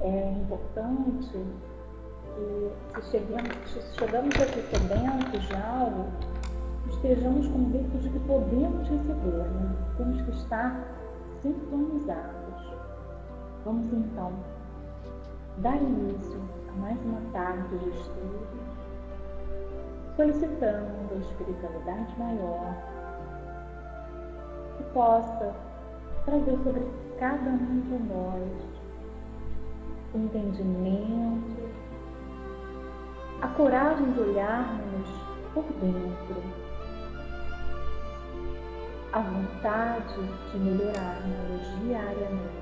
É importante que se chegamos a esse evento de algo, estejamos convictos de que podemos receber, né? Temos que estar sintonizados. Vamos então dar início a mais uma tarde de estudos, solicitando a espiritualidade maior que possa trazer sobre cada um de nós o entendimento, a coragem de olharmos por dentro, a vontade de melhorarmos diariamente.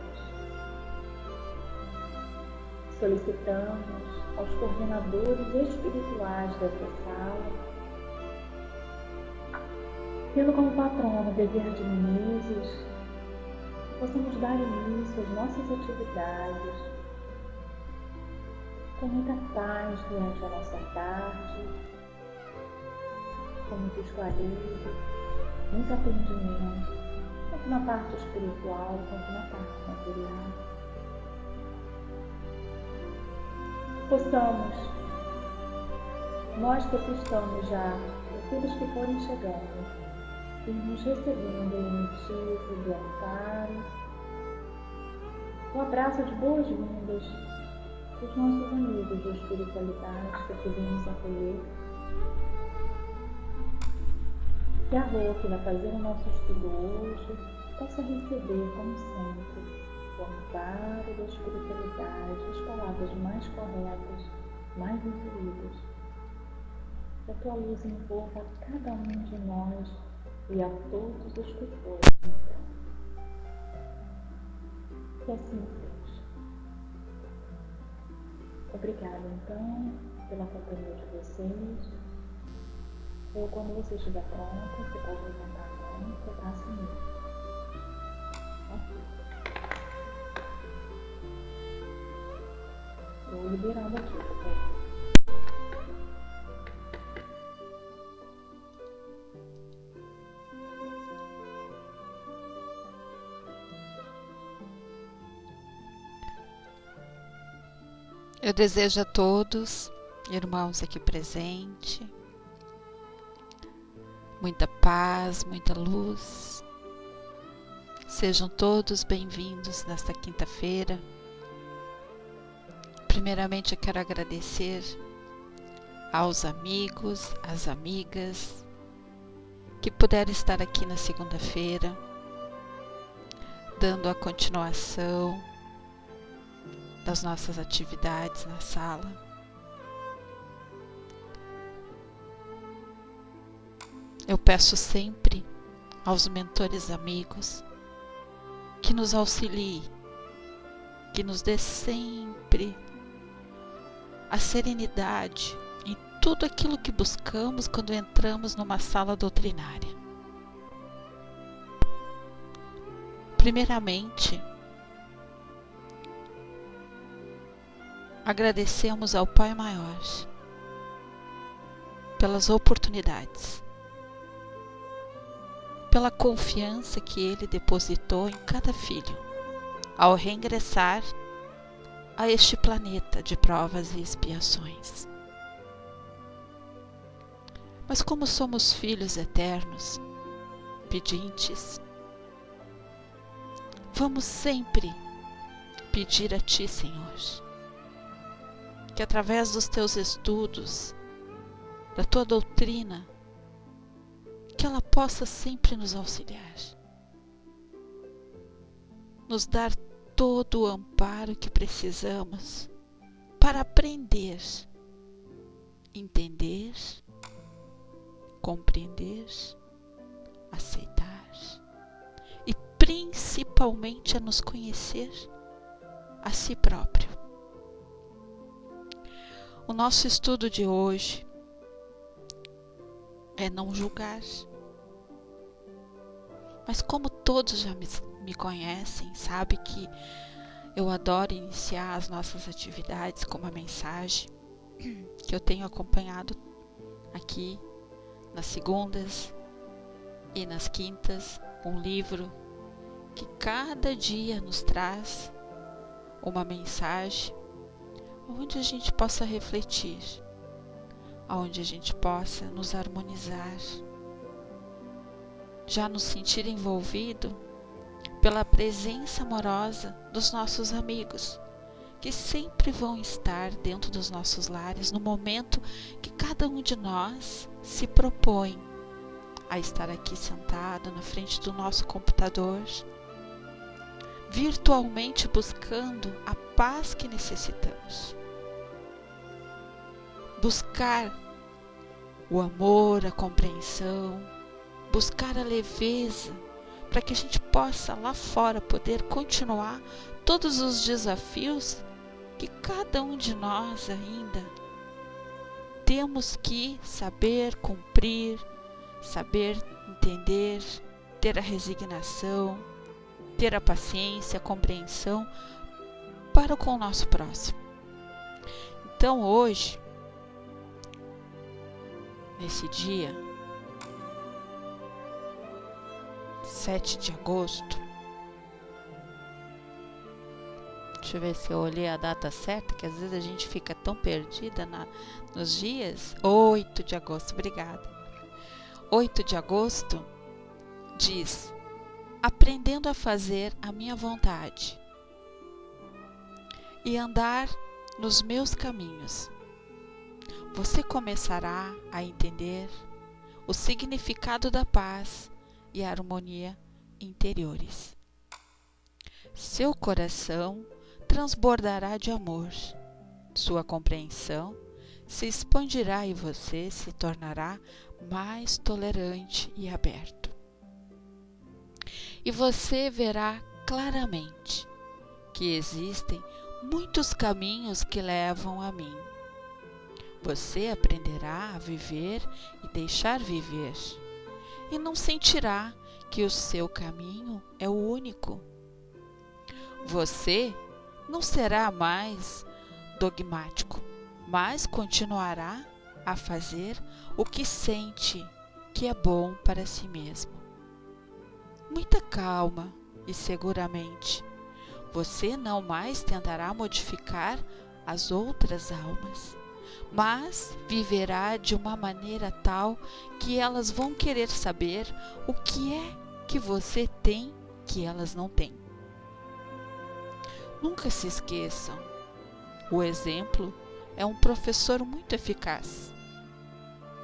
Solicitamos aos coordenadores espirituais dessa sala, tendo como patrono Bezerra de Menezes, que possamos dar início às nossas atividades com muita paz durante a nossa tarde, com muito esclarecer, muito atendimento, tanto na parte espiritual quanto na parte material. Possamos, nós que aqui estamos já, aqueles que forem chegando, irmos recebendo o motivo do amparo, o abraço de boas-vindas dos nossos amigos de espiritualidade que aqui vimos acolher. Que a Rô, que vai fazer o nosso estudo hoje, possa receber, como sempre, o amparo da espiritualidade, as palavras mais corretas, mais intuídas. Que a tua luz envolva cada um de nós e a todos os que forem. Que assim seja. Obrigada, então, pela companhia de vocês. Ou quando você estiver pronta, você pode levantar a mão e tocar assim. Ok. Estou liberando aqui, tá? Eu desejo a todos, irmãos aqui presentes, muita paz, muita luz. Sejam todos bem-vindos nesta quinta-feira. Primeiramente, eu quero agradecer aos amigos, às amigas que puderam estar aqui na segunda-feira, dando a continuação das nossas atividades na sala. Eu peço sempre aos mentores amigos que nos auxiliem, que nos dê sempre a serenidade em tudo aquilo que buscamos quando entramos numa sala doutrinária. Primeiramente, agradecemos ao Pai Maior pelas oportunidades, pela confiança que Ele depositou em cada filho ao reingressar a este planeta de provas e expiações. Mas como somos filhos eternos, pedintes, vamos sempre pedir a Ti, Senhor, que através dos Teus estudos, da Tua doutrina, que ela possa sempre nos auxiliar, nos dar todo o amparo que precisamos para aprender, entender, compreender, aceitar e principalmente a nos conhecer a si próprio. O nosso estudo de hoje é não julgar. Mas como todos já me conhecem, sabe que eu adoro iniciar as nossas atividades com uma mensagem que eu tenho acompanhado aqui nas segundas e nas quintas, um livro que cada dia nos traz uma mensagem onde a gente possa refletir, onde a gente possa nos harmonizar, já nos sentir envolvido pela presença amorosa dos nossos amigos, que sempre vão estar dentro dos nossos lares no momento que cada um de nós se propõe a estar aqui sentado na frente do nosso computador, virtualmente buscando a paz que necessitamos. Buscar o amor, a compreensão, buscar a leveza, para que a gente possa lá fora poder continuar todos os desafios que cada um de nós ainda temos que saber cumprir, saber entender, ter a resignação, ter a paciência, a compreensão para com o nosso próximo. Então hoje, nesse dia 7 de agosto, deixa eu ver se eu olhei a data certa, que às vezes a gente fica tão perdida nos dias. 8 de agosto, obrigada. 8 de agosto diz: aprendendo a fazer a minha vontade e andar nos meus caminhos, você começará a entender o significado da paz e a harmonia interiores. Seu coração transbordará de amor, sua compreensão se expandirá e você se tornará mais tolerante e aberto. E você verá claramente que existem muitos caminhos que levam a mim. Você aprenderá a viver e deixar viver, e não sentirá que o seu caminho é o único. Você não será mais dogmático, mas continuará a fazer o que sente que é bom para si mesmo. Muita calma e seguramente, você não mais tentará modificar as outras almas, mas viverá de uma maneira tal que elas vão querer saber o que é que você tem que elas não têm. Nunca se esqueçam, o exemplo é um professor muito eficaz.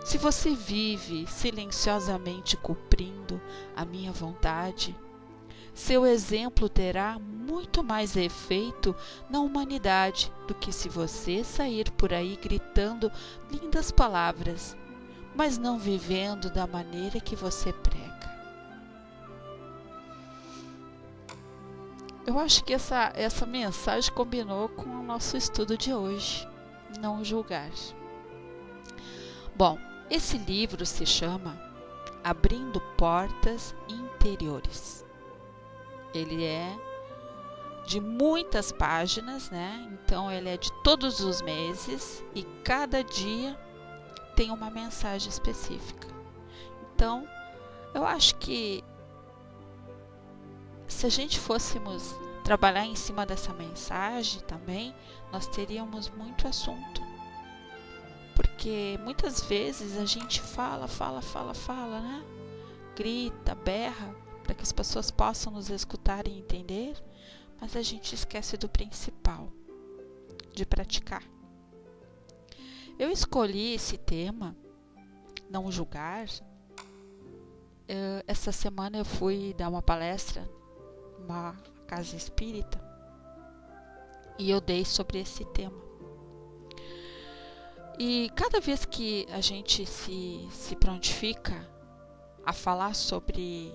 Se você vive silenciosamente cumprindo a minha vontade, seu exemplo terá muito mais efeito na humanidade do que se você sair por aí gritando lindas palavras, mas não vivendo da maneira que você prega. Eu acho que essa mensagem combinou com o nosso estudo de hoje, não julgar. Bom, esse livro se chama Abrindo Portas Interiores. Ele é de muitas páginas, né? Então ele é de todos os meses e cada dia tem uma mensagem específica. Então, eu acho que se a gente fôssemos trabalhar em cima dessa mensagem também, nós teríamos muito assunto. Porque muitas vezes a gente fala, né? Grita, berra, para que as pessoas possam nos escutar e entender, mas a gente esquece do principal, de praticar. Eu escolhi esse tema, não julgar. Essa semana eu fui dar uma palestra numa casa espírita e eu dei sobre esse tema. E cada vez que a gente se prontifica a falar sobre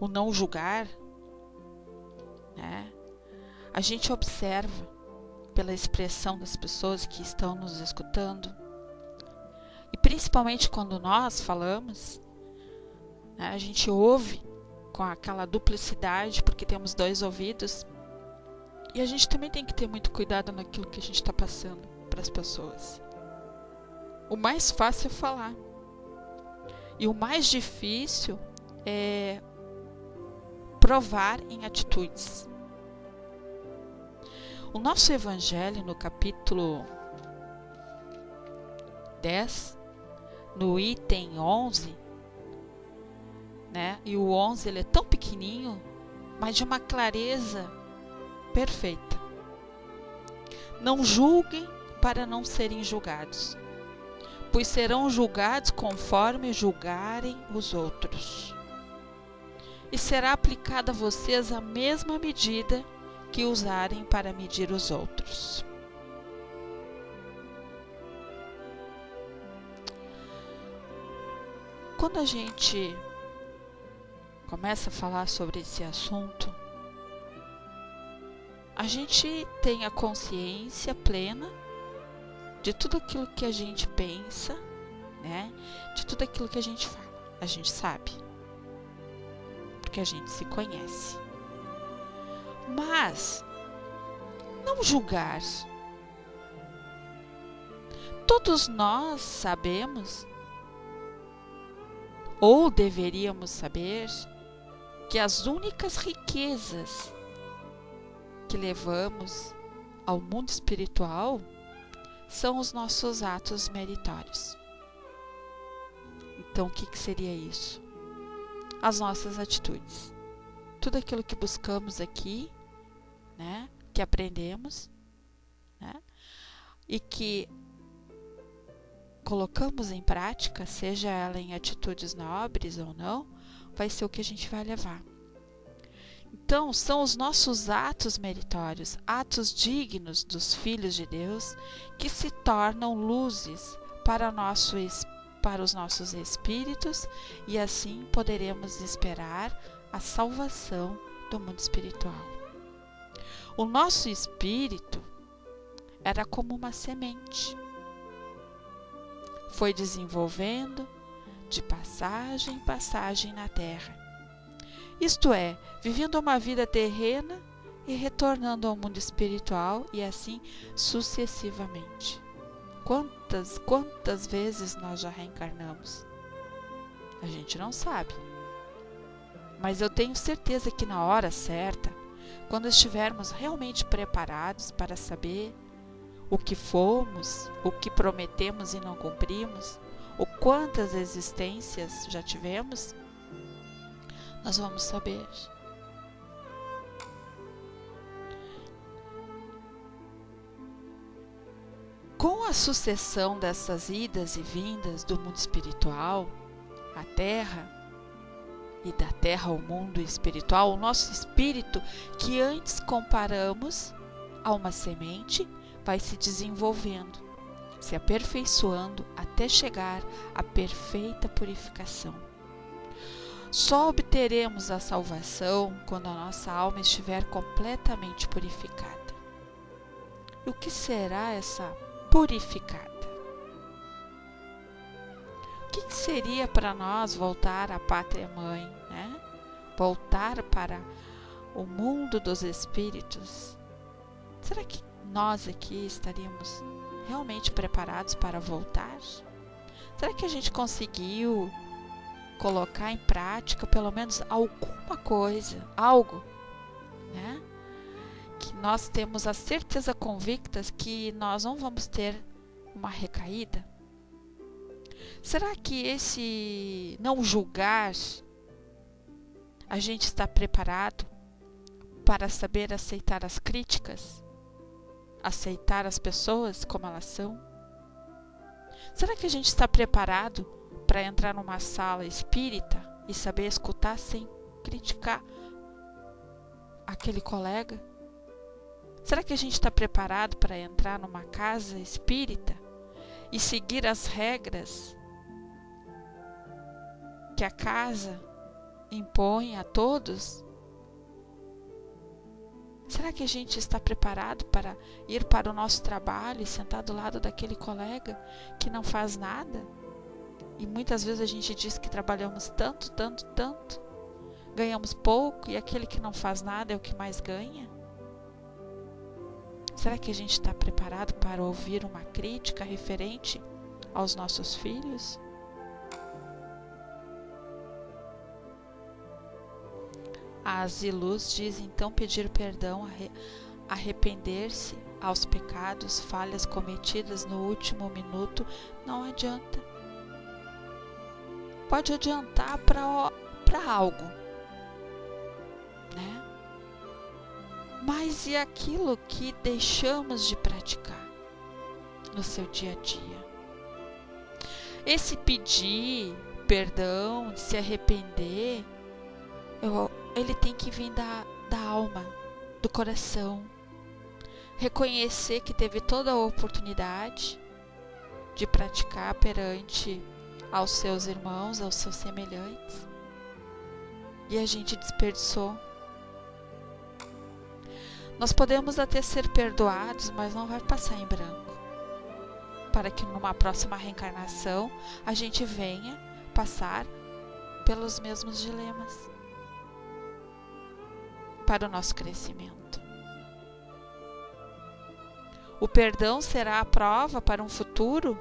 o não julgar, né, a gente observa pela expressão das pessoas que estão nos escutando, e principalmente quando nós falamos, né, a gente ouve com aquela duplicidade, porque temos 2 ouvidos, e a gente também tem que ter muito cuidado naquilo que a gente está passando para as pessoas. O mais fácil é falar, e o mais difícil é provar em atitudes. O nosso Evangelho, no capítulo 10, no item 11, né? E o 11 ele é tão pequenininho, mas de uma clareza perfeita. Não julguem para não serem julgados, pois serão julgados conforme julgarem os outros. E será aplicada a vocês a mesma medida que usarem para medir os outros. Quando a gente começa a falar sobre esse assunto, a gente tem a consciência plena de tudo aquilo que a gente pensa, né? De tudo aquilo que a gente fala. A gente sabe, porque a gente se conhece. Mas não julgar. Todos nós sabemos, ou deveríamos saber, que as únicas riquezas que levamos ao mundo espiritual são os nossos atos meritórios. Então, o que seria isso? As nossas atitudes. Tudo aquilo que buscamos aqui, né, que aprendemos, né, e que colocamos em prática, seja ela em atitudes nobres ou não, vai ser o que a gente vai levar. Então, são os nossos atos meritórios, atos dignos dos filhos de Deus, que se tornam luzes para os nossos espíritos, e assim poderemos esperar a salvação do mundo espiritual. O nosso espírito era como uma semente. Foi desenvolvendo de passagem em passagem na terra. Isto é, vivendo uma vida terrena e retornando ao mundo espiritual, e assim sucessivamente. Quantas vezes nós já reencarnamos? A gente não sabe. Mas eu tenho certeza que na hora certa, quando estivermos realmente preparados para saber o que fomos, o que prometemos e não cumprimos, ou quantas existências já tivemos, nós vamos saber. Com a sucessão dessas idas e vindas do mundo espiritual à Terra, e da Terra ao mundo espiritual, o nosso espírito, que antes comparamos a uma semente, vai se desenvolvendo, se aperfeiçoando até chegar à perfeita purificação. Só obteremos a salvação quando a nossa alma estiver completamente purificada. E o que será essa purificada? O que seria para nós voltar à pátria mãe, né? Voltar para o mundo dos espíritos? Será que nós aqui estaríamos realmente preparados para voltar? Será que a gente conseguiu colocar em prática pelo menos alguma coisa, algo, né? Que nós temos a certeza convicta que nós não vamos ter uma recaída? Será que esse não julgar, a gente está preparado para saber aceitar as críticas? Aceitar as pessoas como elas são? Será que a gente está preparado para entrar numa sala espírita e saber escutar sem criticar aquele colega? Será que a gente está preparado para entrar numa casa espírita e seguir as regras que a casa impõe a todos? Será que a gente está preparado para ir para o nosso trabalho e sentar do lado daquele colega que não faz nada? E muitas vezes a gente diz que trabalhamos tanto, ganhamos pouco, e aquele que não faz nada é o que mais ganha? Será que a gente está preparado para ouvir uma crítica referente aos nossos filhos? A Ziluz diz então pedir perdão arrepender-se aos pecados, falhas cometidas no último minuto não adianta. Pode adiantar para algo, né? Mas e aquilo que deixamos de praticar no seu dia a dia? Esse pedir perdão, de se arrepender, ele tem que vir da alma, do coração. Reconhecer que teve toda a oportunidade de praticar perante aos seus irmãos, aos seus semelhantes, e a gente desperdiçou. Nós podemos até ser perdoados, mas não vai passar em branco, para que numa próxima reencarnação a gente venha passar pelos mesmos dilemas, para o nosso crescimento. O perdão será a prova para um futuro,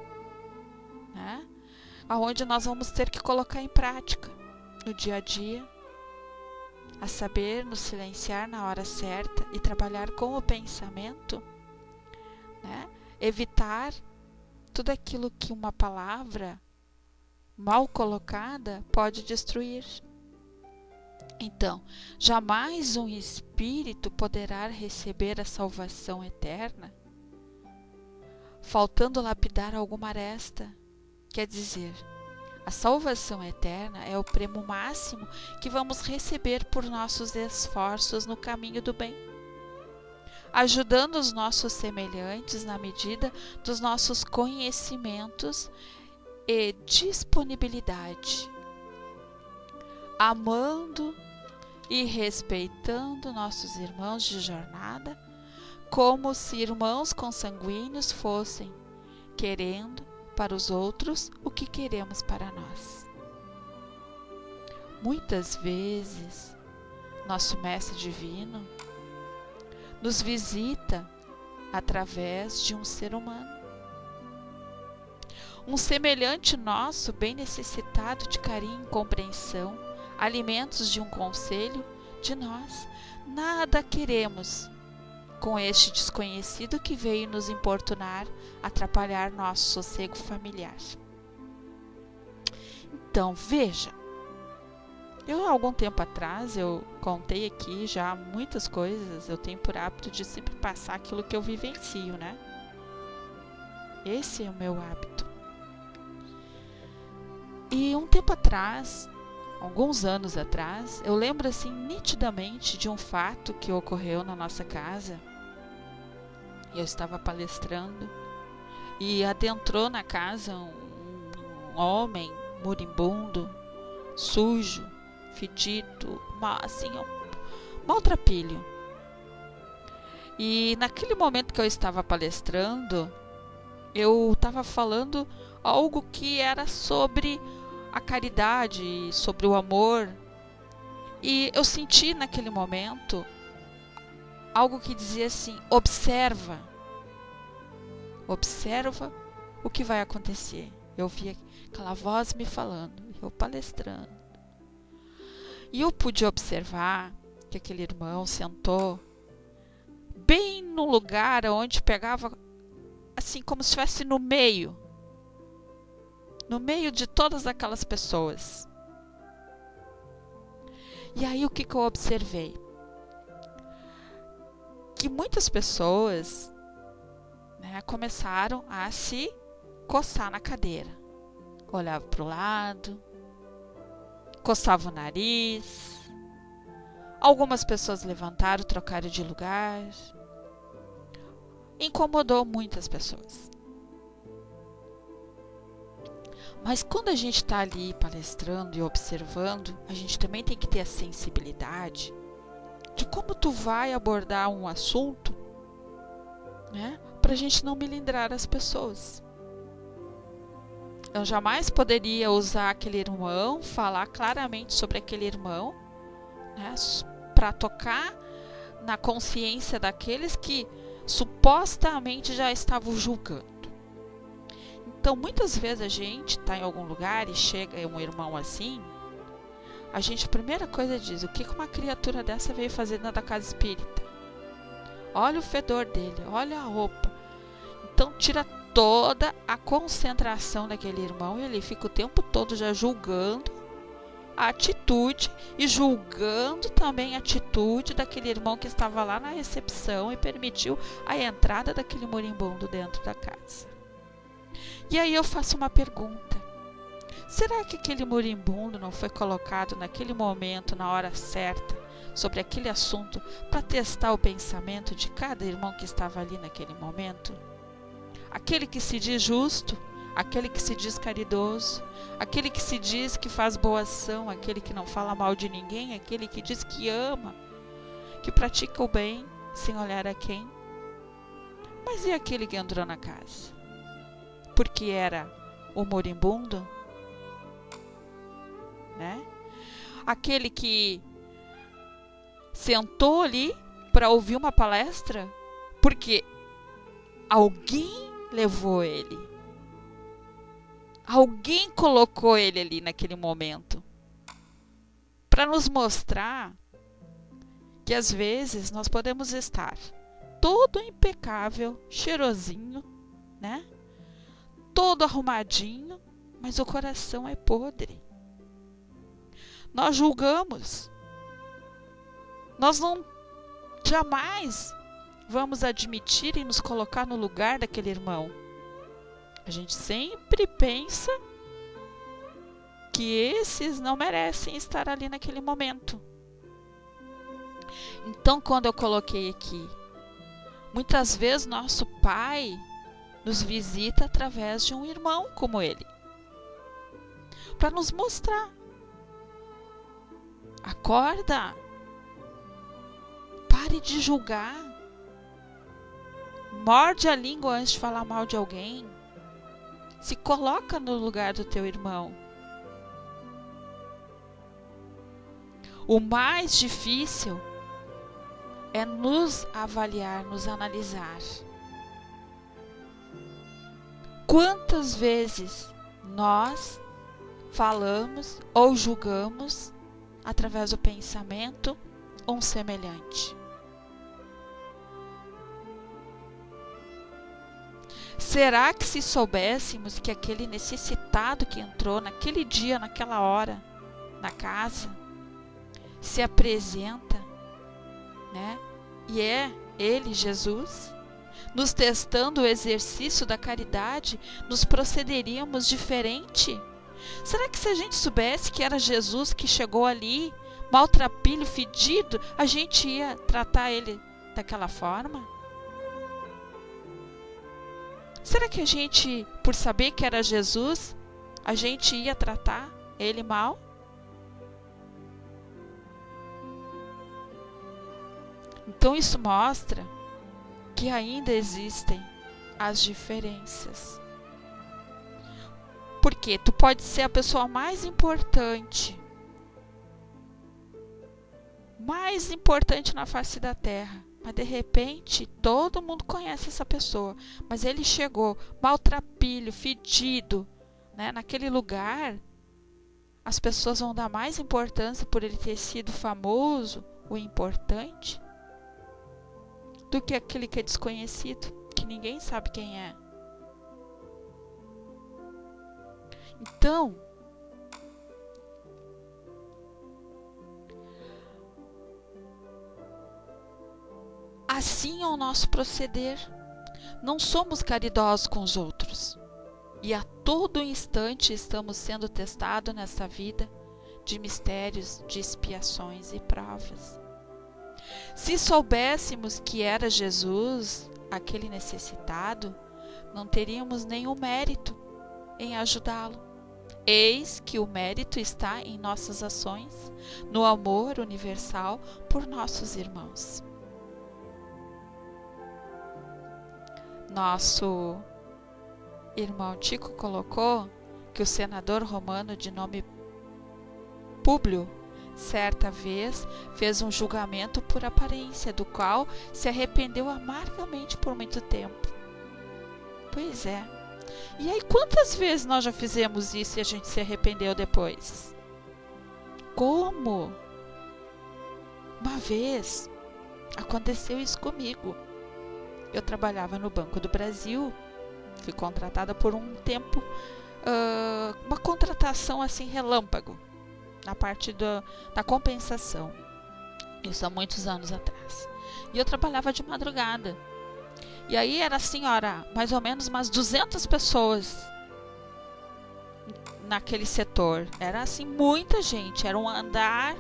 né, onde nós vamos ter que colocar em prática no dia a dia, a saber, nos silenciar na hora certa e trabalhar com o pensamento, né, evitar tudo aquilo que uma palavra mal colocada pode destruir. Então, jamais um espírito poderá receber a salvação eterna faltando lapidar alguma aresta. Quer dizer, a salvação eterna é o prêmio máximo que vamos receber por nossos esforços no caminho do bem, ajudando os nossos semelhantes na medida dos nossos conhecimentos e disponibilidade, amando e respeitando nossos irmãos de jornada, como se irmãos consanguíneos fossem, querendo para os outros o que queremos para nós. Muitas vezes, nosso Mestre Divino nos visita através de um ser humano, um semelhante nosso, bem necessitado de carinho e compreensão, alimentos de um conselho de nós. Nada queremos com este desconhecido que veio nos importunar, atrapalhar nosso sossego familiar. Então, veja, há algum tempo atrás, eu contei aqui já muitas coisas, eu tenho por hábito de sempre passar aquilo que eu vivencio, né? Esse é o meu hábito. E um tempo atrás, alguns anos atrás, eu lembro assim nitidamente de um fato que ocorreu na nossa casa. Eu estava palestrando e adentrou na casa um homem moribundo, sujo, fedido, maltrapilho. E naquele momento que eu estava palestrando, eu estava falando algo que era sobre a caridade, sobre o amor. E eu senti naquele momento algo que dizia assim: observa o que vai acontecer. Eu vi aquela voz me falando, eu palestrando. E eu pude observar que aquele irmão sentou bem no lugar onde pegava, assim, como se estivesse no meio de todas aquelas pessoas. E aí o que eu observei? Que muitas pessoas, né, começaram a se coçar na cadeira. Olhava para o lado, coçava o nariz. Algumas pessoas levantaram, trocaram de lugar. Incomodou muitas pessoas. Mas quando a gente está ali palestrando e observando, a gente também tem que ter a sensibilidade de como tu vai abordar um assunto, né, para a gente não melindrar as pessoas. Eu jamais poderia usar aquele irmão, falar claramente sobre aquele irmão, né, para tocar na consciência daqueles que supostamente já estavam julgando. Então, muitas vezes a gente está em algum lugar e chega um irmão assim, a primeira coisa diz: o que uma criatura dessa veio fazer dentro da casa espírita? olha o fedor dele, olha a roupa. Então tira toda a concentração daquele irmão e ele fica o tempo todo já julgando a atitude e julgando também a atitude daquele irmão que estava lá na recepção e permitiu a entrada daquele moribundo dentro da casa. E aí eu faço uma pergunta: será que aquele moribundo não foi colocado naquele momento, na hora certa, sobre aquele assunto, para testar o pensamento de cada irmão que estava ali naquele momento? Aquele que se diz justo, aquele que se diz caridoso, aquele que se diz que faz boa ação, aquele que não fala mal de ninguém, aquele que diz que ama, que pratica o bem sem olhar a quem. Mas e aquele que entrou na casa? Porque era o moribundo, né? Aquele que sentou ali para ouvir uma palestra porque alguém levou ele. Alguém colocou ele ali naquele momento para nos mostrar que às vezes nós podemos estar todo impecável, cheirosinho, né? Todo arrumadinho, mas o coração é podre. Nós julgamos. Nós não jamais vamos admitir e nos colocar no lugar daquele irmão. A gente sempre pensa que esses não merecem estar ali naquele momento. Então, quando eu coloquei aqui, muitas vezes nosso Pai nos visita através de um irmão como ele, para nos mostrar: acorda, pare de julgar, morde a língua antes de falar mal de alguém, se coloca no lugar do teu irmão. O mais difícil é nos avaliar, nos analisar. Quantas vezes nós falamos ou julgamos através do pensamento um semelhante? Será que se soubéssemos que aquele necessitado que entrou naquele dia, naquela hora, na casa, se apresenta, né? E é ele, Jesus, nos testando o exercício da caridade, nos procederíamos diferente? Será que se a gente soubesse que era Jesus que chegou ali, maltrapilho, fedido, a gente ia tratar ele daquela forma? Será que a gente, por saber que era Jesus, a gente ia tratar ele mal? Então isso mostra que ainda existem as diferenças. Porque tu pode ser a pessoa mais importante na face da terra, mas de repente todo mundo conhece essa pessoa, mas ele chegou maltrapilho, fedido, né, naquele lugar. As pessoas vão dar mais importância por ele ter sido famoso, o importante, do que aquele que é desconhecido, que ninguém sabe quem é. Então, assim é o nosso proceder. Não somos caridosos com os outros. E a todo instante estamos sendo testados nessa vida de mistérios, de expiações e provas. Se soubéssemos que era Jesus, aquele necessitado, não teríamos nenhum mérito em ajudá-lo. Eis que o mérito está em nossas ações, no amor universal por nossos irmãos. Nosso irmão Tico colocou que o senador romano de nome Públio, certa vez, fez um julgamento por aparência, do qual se arrependeu amargamente por muito tempo. Pois é. E aí, quantas vezes nós já fizemos isso e a gente se arrependeu depois? Como? Uma vez, Aconteceu isso comigo. Eu trabalhava no Banco do Brasil, fui contratada por um tempo, uma contratação assim relâmpago, na parte da compensação. Isso há muitos anos atrás. E eu trabalhava de madrugada. E aí era assim, mais ou menos umas 200 pessoas naquele setor. Era assim, muita gente. Era um andar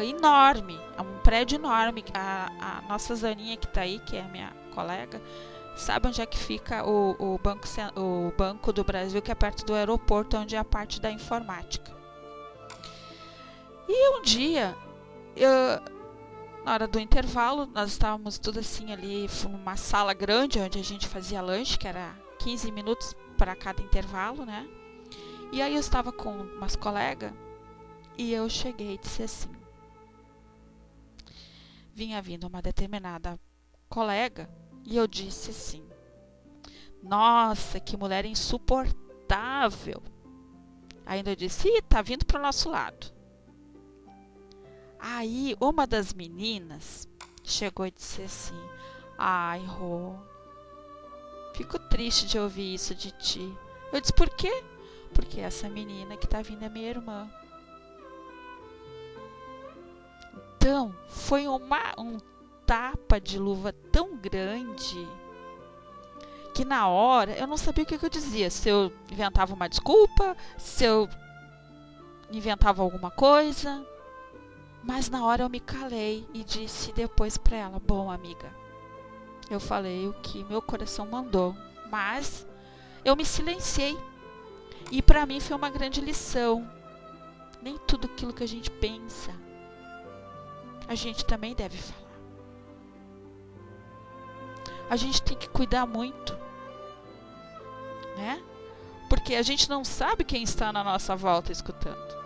enorme, um prédio enorme. A nossa Zaninha que está aí, que é a minha colega, sabe onde é que fica o Banco do Brasil, que é perto do aeroporto, onde é a parte da informática. E um dia, na hora do intervalo, nós estávamos tudo assim ali, numa sala grande, onde a gente fazia lanche, que era 15 minutos para cada intervalo, né? E aí eu estava com umas colegas, e eu cheguei e disse assim, vinha vindo uma determinada colega, e eu disse assim, nossa, que mulher insuportável. Ainda eu disse, tá vindo pro nosso lado. Aí uma das meninas chegou e disse assim, ai, Rô, fico triste de ouvir isso de ti. Eu disse, por quê? Porque essa menina que tá vindo é minha irmã. Então, foi um tapa de luva tão grande que na hora eu não sabia o que eu dizia. Se eu inventava uma desculpa, se eu inventava alguma coisa. Mas na hora eu me calei e disse depois para ela, bom, amiga, eu falei o que meu coração mandou, mas eu me silenciei. E para mim foi uma grande lição. Nem tudo aquilo que a gente pensa, a gente também deve falar. A gente tem que cuidar muito, né? Porque a gente não sabe quem está na nossa volta escutando.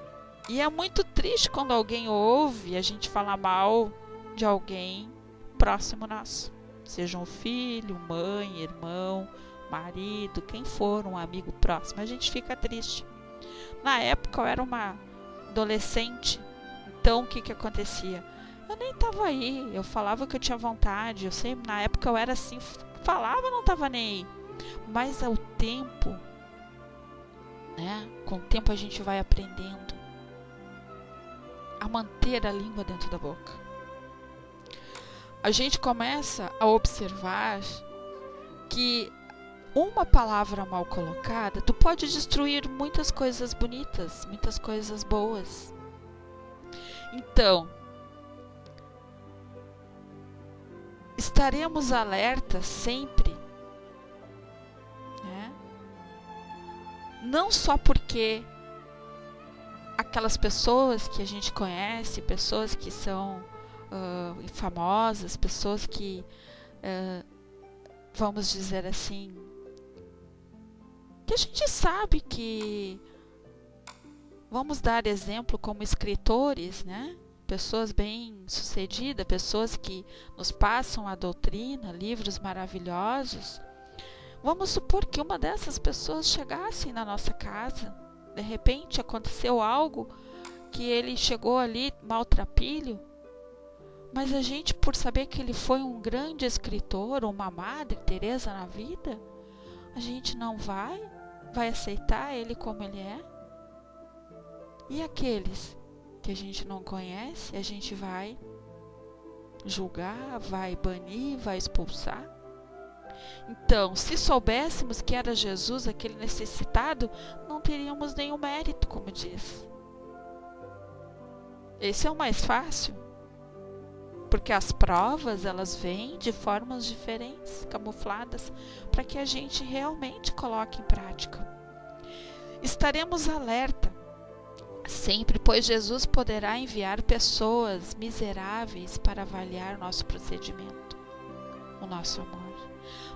E é muito triste quando alguém ouve a gente falar mal de alguém próximo nosso. Seja um filho, mãe, irmão, marido, quem for, um amigo próximo. A gente fica triste. Na época eu era uma adolescente. Então o que acontecia? Eu nem estava aí. Eu falava que eu tinha vontade. Eu sempre, na época eu era assim, falava, não estava nem aí. Mas ao tempo, né? Com o tempo a gente vai aprendendo a manter a língua dentro da boca. A gente começa a observar que uma palavra mal colocada, tu pode destruir muitas coisas bonitas, muitas coisas boas. Então, estaremos alertas sempre, né? Não só porque aquelas pessoas que a gente conhece, pessoas que são famosas, pessoas que, vamos dizer assim, que a gente sabe que, vamos dar exemplo como escritores, né? Pessoas bem sucedidas, pessoas que nos passam a doutrina, livros maravilhosos. Vamos supor que uma dessas pessoas chegasse na nossa casa. De repente aconteceu algo que ele chegou ali maltrapilho, mas a gente, por saber que ele foi um grande escritor, uma Madre Teresa na vida, a gente não vai aceitar ele como ele é. E aqueles que a gente não conhece, a gente vai julgar, vai banir, vai expulsar. Então, se soubéssemos que era Jesus aquele necessitado, não teríamos nenhum mérito, como diz. Esse é o mais fácil, porque as provas, elas vêm de formas diferentes, camufladas, para que a gente realmente coloque em prática. Estaremos alerta sempre, pois Jesus poderá enviar pessoas miseráveis para avaliar nosso procedimento, o nosso amor.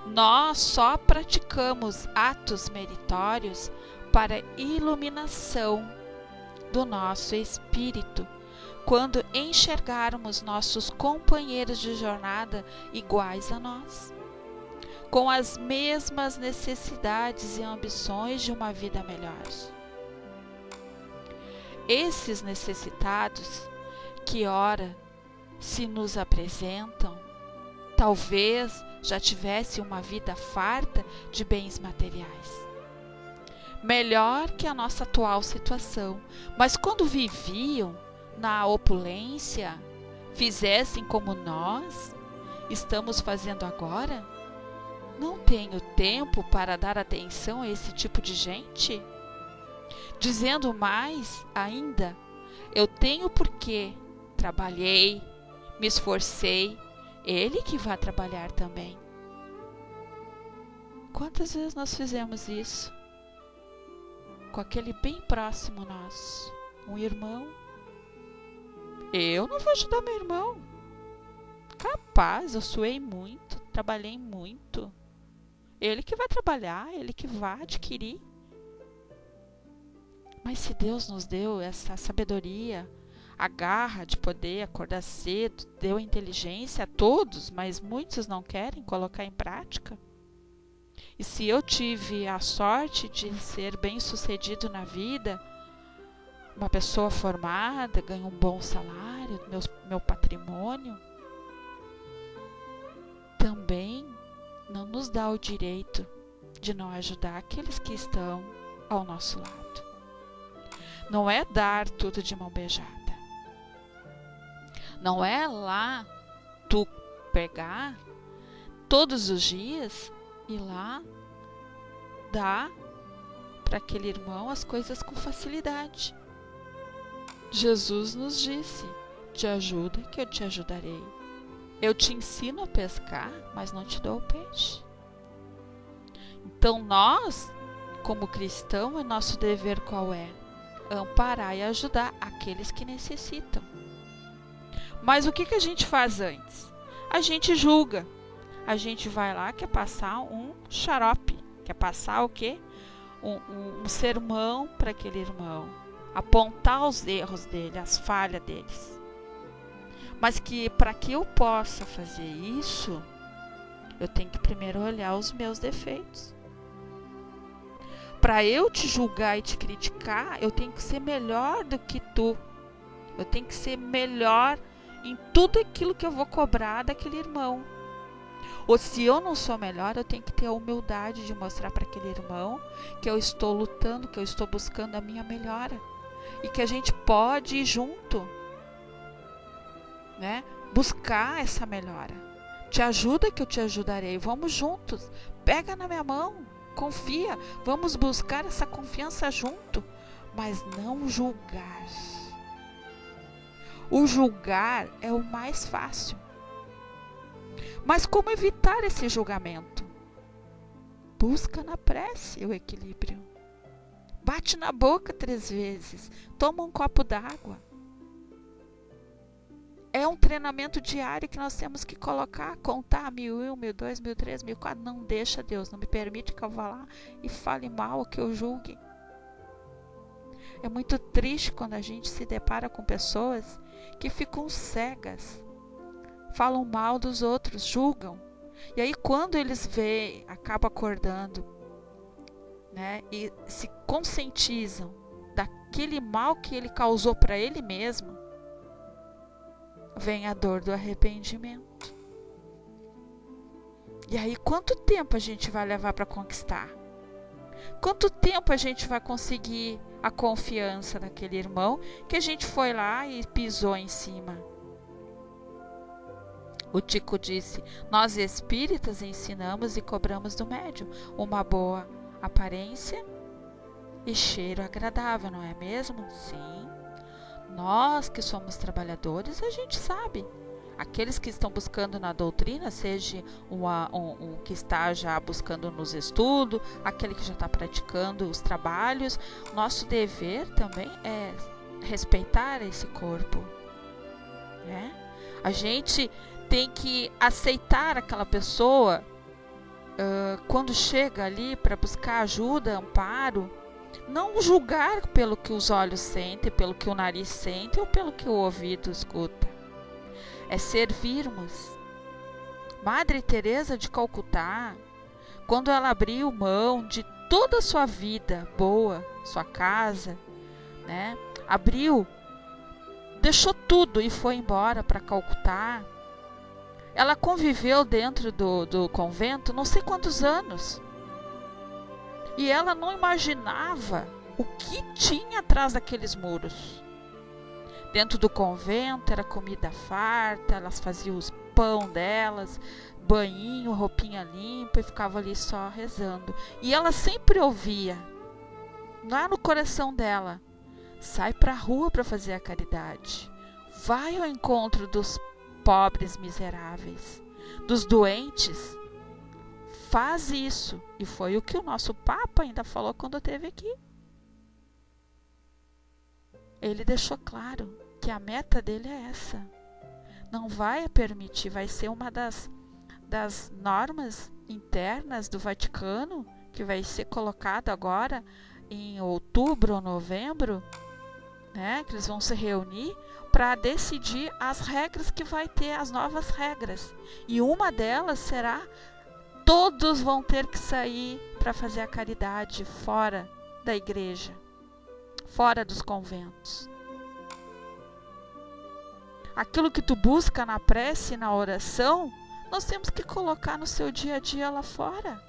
Nós só praticamos atos meritórios para iluminação do nosso espírito, quando enxergarmos nossos companheiros de jornada iguais a nós, com as mesmas necessidades e ambições de uma vida melhor. Esses necessitados que ora se nos apresentam, talvez já tivesse uma vida farta de bens materiais, melhor que a nossa atual situação, mas quando viviam na opulência, fizessem como nós estamos fazendo agora? Não tenho tempo para dar atenção a esse tipo de gente? Dizendo mais ainda, eu tenho porque trabalhei, me esforcei, ele que vai trabalhar também. Quantas vezes nós fizemos isso? Com aquele bem próximo nosso, um irmão. Eu não vou ajudar meu irmão. Capaz, eu suei muito, trabalhei muito. Ele que vai trabalhar, ele que vai adquirir. Mas se Deus nos deu essa sabedoria, a garra de poder acordar cedo, deu inteligência a todos, mas muitos não querem colocar em prática. E se eu tive a sorte de ser bem-sucedido na vida, uma pessoa formada, ganha um bom salário, meu patrimônio, também não nos dá o direito de não ajudar aqueles que estão ao nosso lado. Não é dar tudo de mão beijada. Não é lá tu pegar todos os dias e lá dar para aquele irmão as coisas com facilidade. Jesus nos disse: te ajuda que eu te ajudarei. Eu te ensino a pescar, mas não te dou o peixe. Então nós, como cristãos, é nosso dever qual é? Amparar e ajudar aqueles que necessitam. Mas o que a gente faz antes? A gente julga. A gente vai lá, quer passar um xarope. Quer passar o quê? Um sermão para aquele irmão. Apontar os erros dele, as falhas deles. Mas que para que eu possa fazer isso, eu tenho que primeiro olhar os meus defeitos. Para eu te julgar e te criticar, eu tenho que ser melhor do que tu. Eu tenho que ser melhor em tudo aquilo que eu vou cobrar daquele irmão. Ou se eu não sou melhor, eu tenho que ter a humildade de mostrar para aquele irmão que eu estou lutando, que eu estou buscando a minha melhora. E que a gente pode ir junto, né? Buscar essa melhora. Te ajuda que eu te ajudarei. Vamos juntos. Pega na minha mão. Confia. Vamos buscar essa confiança junto. Mas não julgar. O julgar é o mais fácil. Mas como evitar esse julgamento? Busca na prece o equilíbrio. Bate na boca 3 vezes. Toma um copo d'água. É um treinamento diário que nós temos que colocar, contar 1001, 1002, 1003, 1004. Não deixa, Deus, não me permite que eu vá lá e fale mal, que eu julgue. É muito triste quando a gente se depara com pessoas que ficam cegas, falam mal dos outros, julgam. E aí quando eles veem, acabam acordando, né, e se conscientizam daquele mal que ele causou para ele mesmo, vem a dor do arrependimento. E aí quanto tempo a gente vai levar para conquistar? Quanto tempo a gente vai conseguir a confiança daquele irmão que a gente foi lá e pisou em cima? O Tico disse: nós espíritas ensinamos e cobramos do médium uma boa aparência e cheiro agradável, não é mesmo? Sim. Nós que somos trabalhadores, a gente sabe. Aqueles que estão buscando na doutrina, seja um que está já buscando nos estudos, aquele que já está praticando os trabalhos, nosso dever também é respeitar esse corpo, né? A gente tem que aceitar aquela pessoa quando chega ali para buscar ajuda, amparo, não julgar pelo que os olhos sentem, pelo que o nariz sente ou pelo que o ouvido escuta. É servirmos. Madre Teresa de Calcutá, quando ela abriu mão de toda a sua vida boa, sua casa, né, abriu deixou tudo e foi embora para Calcutá. Ela conviveu dentro do convento não sei quantos anos. E ela não imaginava o que tinha atrás daqueles muros. Dentro do convento era comida farta, elas faziam os pão delas, banhinho, roupinha limpa, e ficava ali só rezando. E ela sempre ouvia, lá no coração dela: sai para a rua para fazer a caridade. Vai ao encontro dos pobres miseráveis, dos doentes. Faz isso. E foi o que o nosso Papa ainda falou quando esteve aqui. Ele deixou claro que a meta dele é essa. Não vai permitir, vai ser uma das normas internas do Vaticano, que vai ser colocado agora em outubro ou novembro, né, que eles vão se reunir para decidir as regras que vai ter, as novas regras. E uma delas será: todos vão ter que sair para fazer a caridade fora da igreja, fora dos conventos. Aquilo que tu busca na prece e na oração, nós temos que colocar no seu dia a dia lá fora.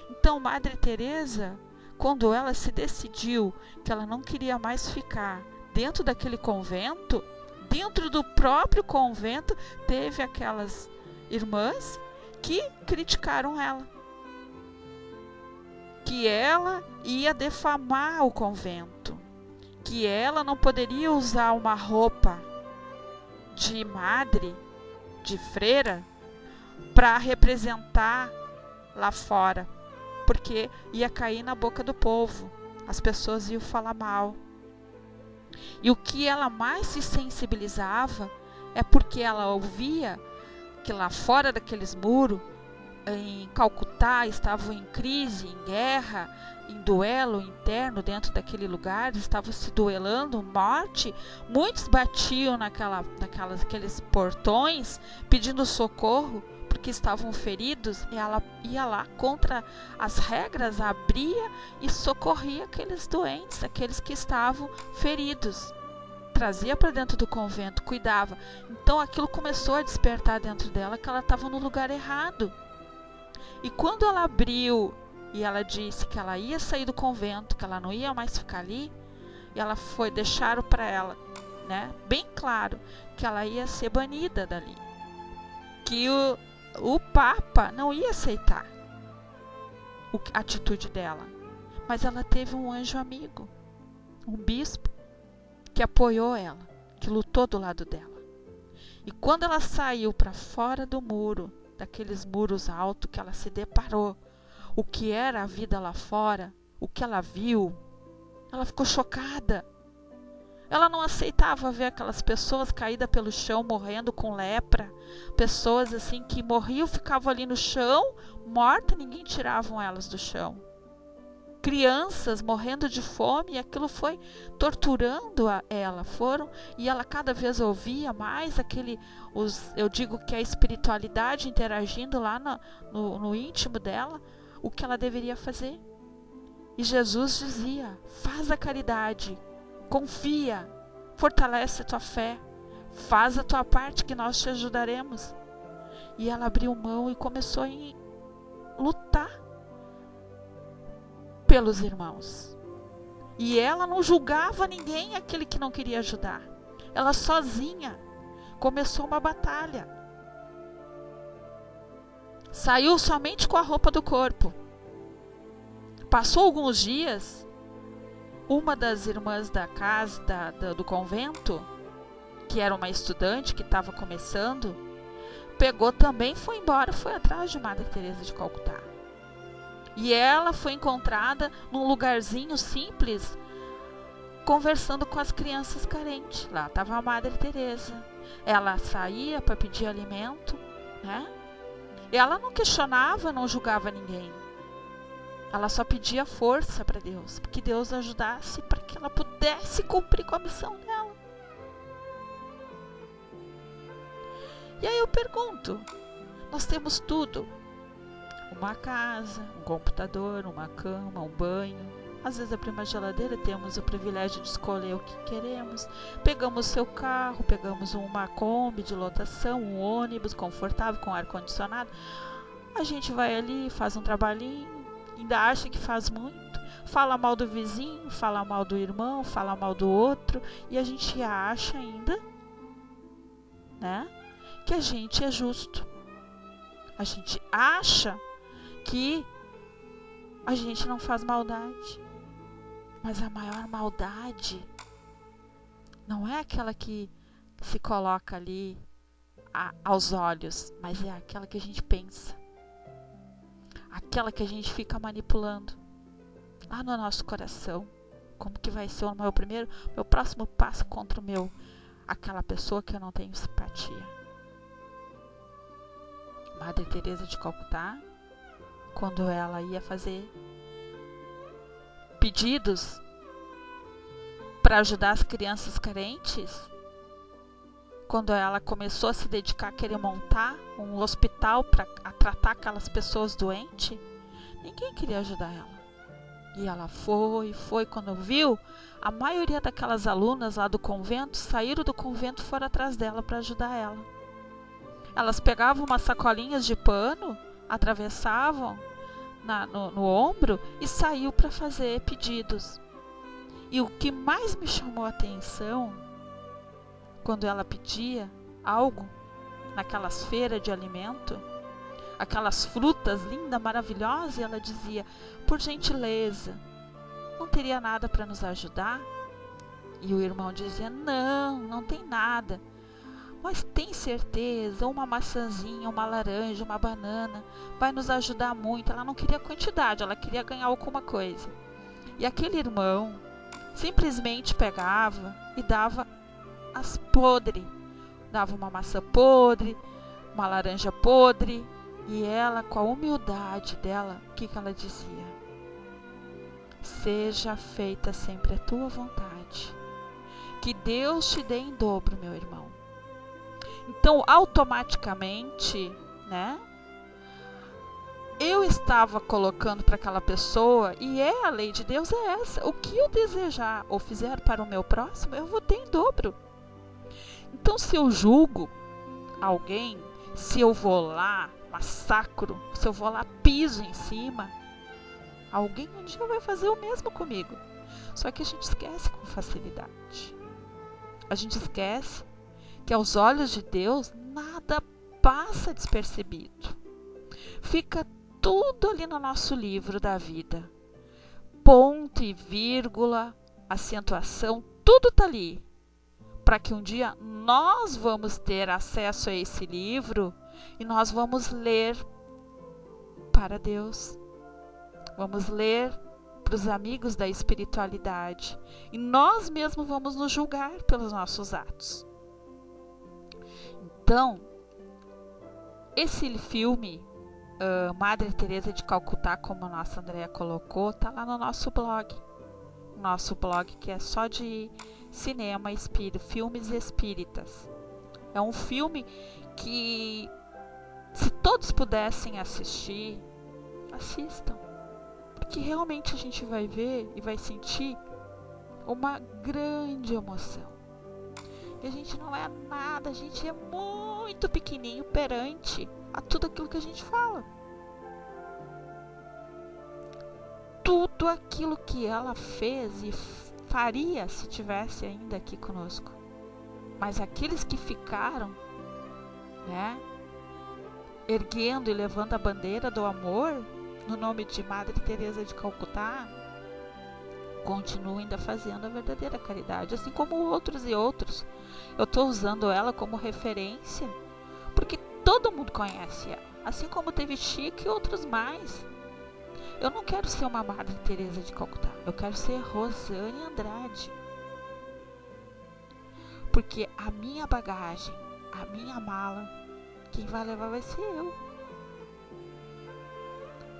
Então, Madre Teresa, quando ela se decidiu que ela não queria mais ficar dentro daquele convento, dentro do próprio convento, teve aquelas irmãs que criticaram ela, que ela ia defamar o convento, que ela não poderia usar uma roupa de madre, de freira, para representar lá fora, porque ia cair na boca do povo, as pessoas iam falar mal. E o que ela mais se sensibilizava é porque ela ouvia que lá fora daqueles muros, em Calcutá, estavam em crise, em guerra, em duelo interno dentro daquele lugar, estavam se duelando, morte. Muitos batiam naqueles portões pedindo socorro porque estavam feridos, e ela ia lá contra as regras, abria e socorria aqueles doentes, aqueles que estavam feridos. Trazia para dentro do convento, cuidava. Então aquilo começou a despertar dentro dela que ela estava no lugar errado. E quando ela abriu e ela disse que ela ia sair do convento, que ela não ia mais ficar ali, e ela foi, deixaram para ela, né, bem claro, que ela ia ser banida dali, que o Papa não ia aceitar a atitude dela. Mas ela teve um anjo amigo, um bispo, que apoiou ela, que lutou do lado dela. E quando ela saiu para fora do muro, daqueles muros altos, que ela se deparou o que era a vida lá fora, o que ela viu, ela ficou chocada. Ela não aceitava ver aquelas pessoas caídas pelo chão, morrendo com lepra, pessoas assim que morriam, ficavam ali no chão, mortas, ninguém tirava elas do chão. Crianças morrendo de fome, e aquilo foi torturando ela. E ela cada vez ouvia mais eu digo que a espiritualidade interagindo lá no íntimo dela, o que ela deveria fazer. E Jesus dizia: faz a caridade, confia, fortalece a tua fé, faz a tua parte que nós te ajudaremos. E ela abriu mão e começou a lutar pelos irmãos. E ela não julgava ninguém, aquele que não queria ajudar. Ela sozinha começou uma batalha. Saiu somente com a roupa do corpo. Passou alguns dias, uma das irmãs da casa, do convento, que era uma estudante que estava começando, pegou também, foi embora, foi atrás de Madre Teresa de Calcutá. E ela foi encontrada num lugarzinho simples, conversando com as crianças carentes. Lá estava a Madre Teresa. Ela saía para pedir alimento, né? Ela não questionava, não julgava ninguém. Ela só pedia força para Deus, que Deus ajudasse para que ela pudesse cumprir com a missão dela. E aí eu pergunto, nós temos tudo: uma casa, um computador, uma cama, um banho, Às vezes abrimos a geladeira, temos o privilégio de escolher o que queremos. Pegamos seu carro, pegamos uma Kombi de lotação, um ônibus confortável com ar-condicionado. A gente vai ali, faz um trabalhinho, ainda acha que faz muito. Fala mal do vizinho, fala mal do irmão, fala mal do outro. E a gente acha ainda, né, que a gente é justo. A gente acha que a gente não faz maldade. Mas a maior maldade não é aquela que se coloca ali aos olhos, mas é aquela que a gente pensa. Aquela que a gente fica manipulando lá no nosso coração. Como que vai ser o meu próximo passo contra aquela pessoa que eu não tenho simpatia. Madre Teresa de Calcutá, quando ela ia fazer pedidos para ajudar as crianças carentes, quando ela começou a se dedicar a querer montar um hospital para tratar aquelas pessoas doentes, ninguém queria ajudar ela. E ela foi, quando viu, a maioria daquelas alunas lá do convento saíram do convento e foram atrás dela para ajudar ela. Elas pegavam umas sacolinhas de pano, atravessavam no ombro e saiu para fazer pedidos. E o que mais me chamou a atenção, quando ela pedia algo naquelas feiras de alimento, aquelas frutas lindas, maravilhosas, e ela dizia: por gentileza, não teria nada para nos ajudar? E o irmão dizia: não tem nada. Mas tem certeza, uma maçãzinha, uma laranja, uma banana, vai nos ajudar muito. Ela não queria quantidade, ela queria ganhar alguma coisa. E aquele irmão simplesmente pegava e dava as podres. Dava uma maçã podre, uma laranja podre. E ela, com a humildade dela, o que ela dizia? Seja feita sempre a tua vontade. Que Deus te dê em dobro, meu irmão. Então, automaticamente, né, eu estava colocando para aquela pessoa, e a lei de Deus é essa: o que eu desejar ou fizer para o meu próximo, eu vou ter em dobro. Então, se eu julgo alguém, se eu vou lá, massacro, se eu vou lá, piso em cima, alguém um dia vai fazer o mesmo comigo. Só que a gente esquece com facilidade. A gente esquece que aos olhos de Deus nada passa despercebido. Fica tudo ali no nosso livro da vida. Ponto e vírgula, acentuação, tudo está ali. Para que um dia nós vamos ter acesso a esse livro e nós vamos ler para Deus. Vamos ler para os amigos da espiritualidade. E nós mesmos vamos nos julgar pelos nossos atos. Então, esse filme, Madre Teresa de Calcutá, como a nossa Andréia colocou, está lá no nosso blog. Nosso blog que é só de cinema espírita, filmes espíritas. É um filme que, se todos pudessem assistir, assistam. Porque realmente a gente vai ver e vai sentir uma grande emoção. E a gente não é nada, a gente é muito pequenininho perante a tudo aquilo que a gente fala. Tudo aquilo que ela fez e faria se tivesse ainda aqui conosco. Mas aqueles que ficaram, né, erguendo e levando a bandeira do amor no nome de Madre Teresa de Calcutá, continuam ainda fazendo a verdadeira caridade, assim como outros e outros. Eu estou usando ela como referência porque todo mundo conhece ela, assim como teve Chico e outros mais. Eu não quero ser uma Madre Teresa de Calcutá, eu quero ser Rosane Andrade. Porque a minha bagagem, a minha mala, quem vai levar vai ser eu.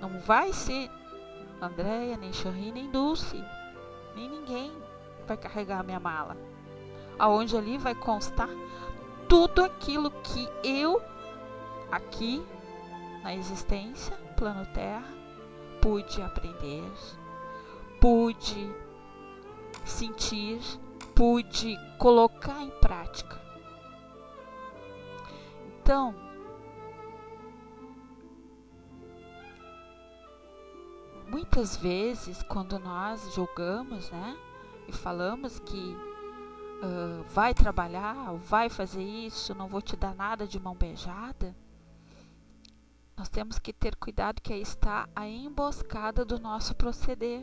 Não vai ser Andréia, nem Chorri, nem Dulce, nem ninguém vai carregar a minha mala. Aonde ali vai constar tudo aquilo que eu, aqui na existência, plano Terra, pude aprender, pude sentir, pude colocar em prática. Então, muitas vezes quando nós julgamos, né, e falamos que vai trabalhar, vai fazer isso, não vou te dar nada de mão beijada, nós temos que ter cuidado que aí está a emboscada do nosso proceder.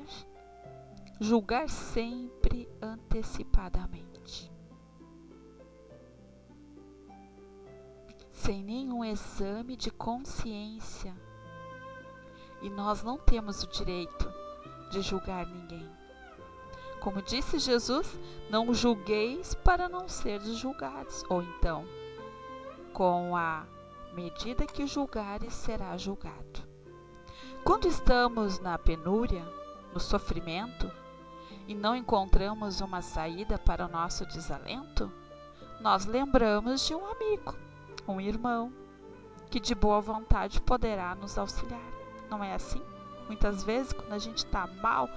Julgar sempre antecipadamente, sem nenhum exame de consciência. E nós não temos o direito de julgar ninguém. Como disse Jesus, não julgueis para não seres julgados. Ou então, com a medida que julgares, será julgado. Quando estamos na penúria, no sofrimento, e não encontramos uma saída para o nosso desalento, nós lembramos de um amigo, um irmão, que de boa vontade poderá nos auxiliar. Não é assim? Muitas vezes, quando a gente está mal,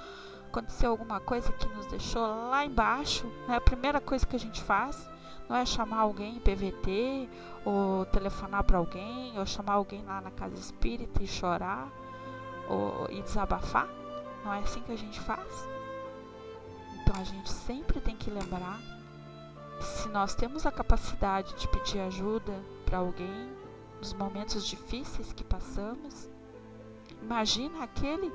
aconteceu alguma coisa que nos deixou lá embaixo, né? A primeira coisa que a gente faz não é chamar alguém em PVT, ou telefonar para alguém, ou chamar alguém lá na casa espírita e chorar, e desabafar. Não é assim que a gente faz? Então a gente sempre tem que lembrar, se nós temos a capacidade de pedir ajuda para alguém nos momentos difíceis que passamos, imagina aquele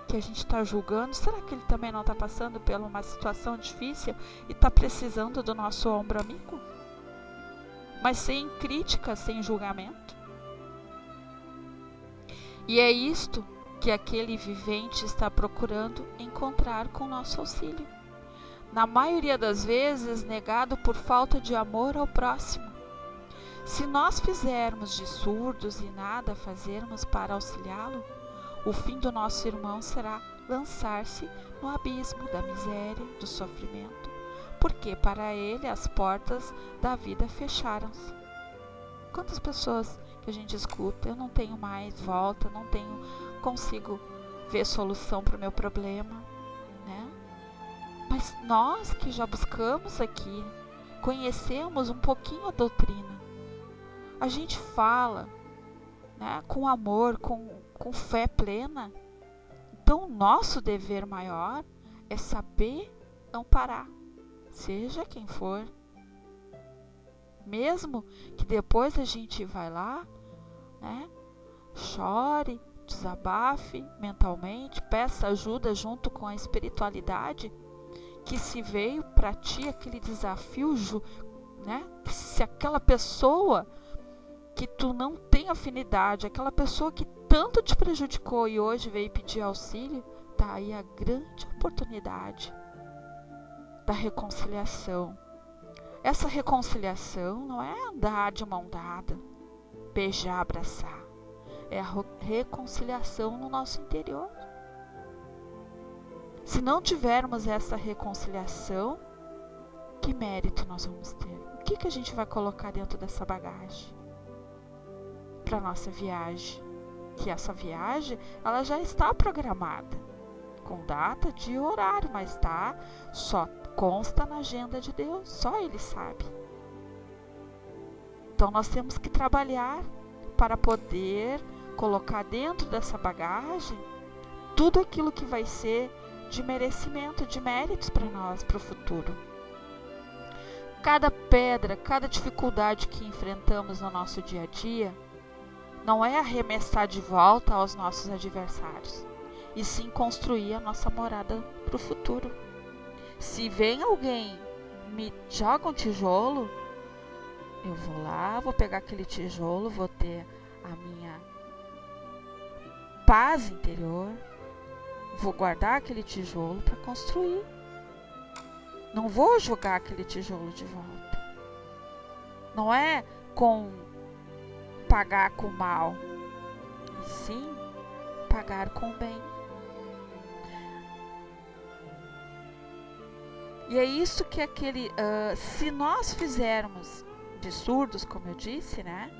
que a gente está julgando, será que ele também não está passando por uma situação difícil e está precisando do nosso ombro amigo? Mas sem crítica, sem julgamento. E é isto que aquele vivente está procurando encontrar com nosso auxílio. Na maioria das vezes, negado por falta de amor ao próximo. Se nós fizermos de surdos e nada fazermos para auxiliá-lo, o fim do nosso irmão será lançar-se no abismo da miséria, do sofrimento, porque para ele as portas da vida fecharam-se. Quantas pessoas que a gente escuta, eu não tenho mais volta, consigo ver solução para o meu problema, né? Mas nós que já buscamos aqui, conhecemos um pouquinho a doutrina, a gente fala, né, com amor, com fé plena. Então o nosso dever maior é saber amparar, seja quem for. Mesmo que depois a gente vai lá, né, chore, desabafe mentalmente, peça ajuda junto com a espiritualidade, que se veio para ti aquele desafio, né, se aquela pessoa que tu não tem afinidade, aquela pessoa que tanto te prejudicou e hoje veio pedir auxílio, tá aí a grande oportunidade da reconciliação. Essa reconciliação não é andar de mão dada, beijar, abraçar. É a reconciliação no nosso interior. Se não tivermos essa reconciliação, que mérito nós vamos ter? O que a gente vai colocar dentro dessa bagagem para nossa viagem? Que essa viagem, ela já está programada, com data, dia e horário, mas só consta na agenda de Deus, só Ele sabe. Então nós temos que trabalhar para poder colocar dentro dessa bagagem tudo aquilo que vai ser de merecimento, de méritos para nós, para o futuro. Cada pedra, cada dificuldade que enfrentamos no nosso dia a dia, não é arremessar de volta aos nossos adversários, e sim construir a nossa morada para o futuro. Se vem alguém, me joga um tijolo, eu vou lá, vou pegar aquele tijolo, vou ter a minha paz interior, vou guardar aquele tijolo para construir. Não vou jogar aquele tijolo de volta. Não é pagar com mal, e sim pagar com bem. E é isso que se nós fizermos de surdos, como eu disse, né,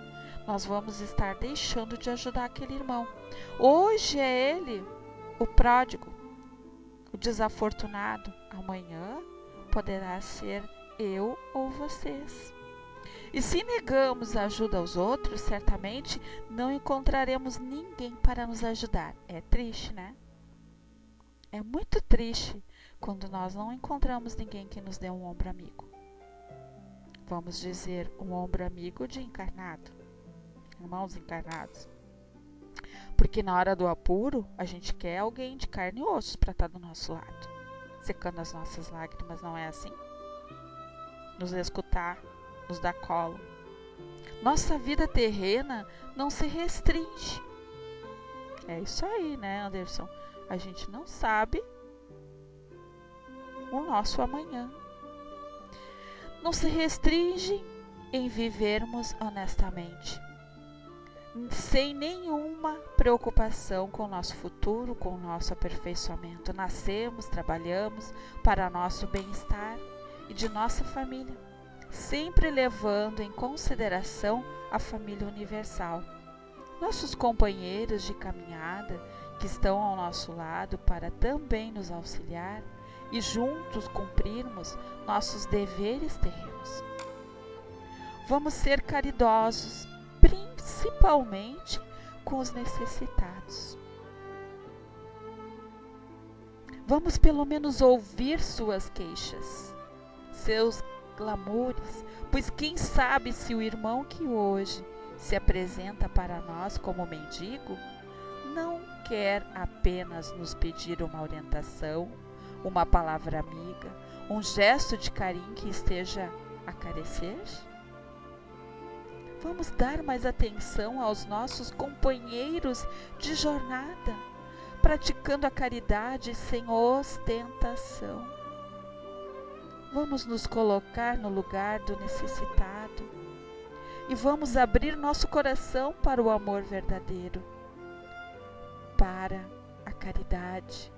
nós vamos estar deixando de ajudar aquele irmão. Hoje é ele o pródigo, O desafortunado amanhã poderá ser eu ou vocês. E se negamos a ajuda aos outros, certamente não encontraremos ninguém para nos ajudar. É triste, né? É muito triste quando nós não encontramos ninguém que nos dê um ombro amigo. Vamos dizer, um ombro amigo de encarnado, irmãos encarnados. Porque na hora do apuro, a gente quer alguém de carne e osso para estar do nosso lado, secando as nossas lágrimas, não é assim? Nos escutar, nos dar colo. Nossa vida terrena não se restringe. É isso aí, né, Anderson? A gente não sabe o nosso amanhã. Não se restringe em vivermos honestamente, sem nenhuma preocupação com o nosso futuro, com o nosso aperfeiçoamento. Nascemos, trabalhamos para nosso bem-estar e de nossa família, sempre levando em consideração a família universal. Nossos companheiros de caminhada que estão ao nosso lado para também nos auxiliar e juntos cumprirmos nossos deveres terrenos. Vamos ser caridosos, principalmente com os necessitados. Vamos pelo menos ouvir suas queixas, seus clamores, pois quem sabe se o irmão que hoje se apresenta para nós como mendigo não quer apenas nos pedir uma orientação, uma palavra amiga, um gesto de carinho que esteja a carecer? Vamos dar mais atenção aos nossos companheiros de jornada, praticando a caridade sem ostentação. Vamos nos colocar no lugar do necessitado e vamos abrir nosso coração para o amor verdadeiro, para a caridade,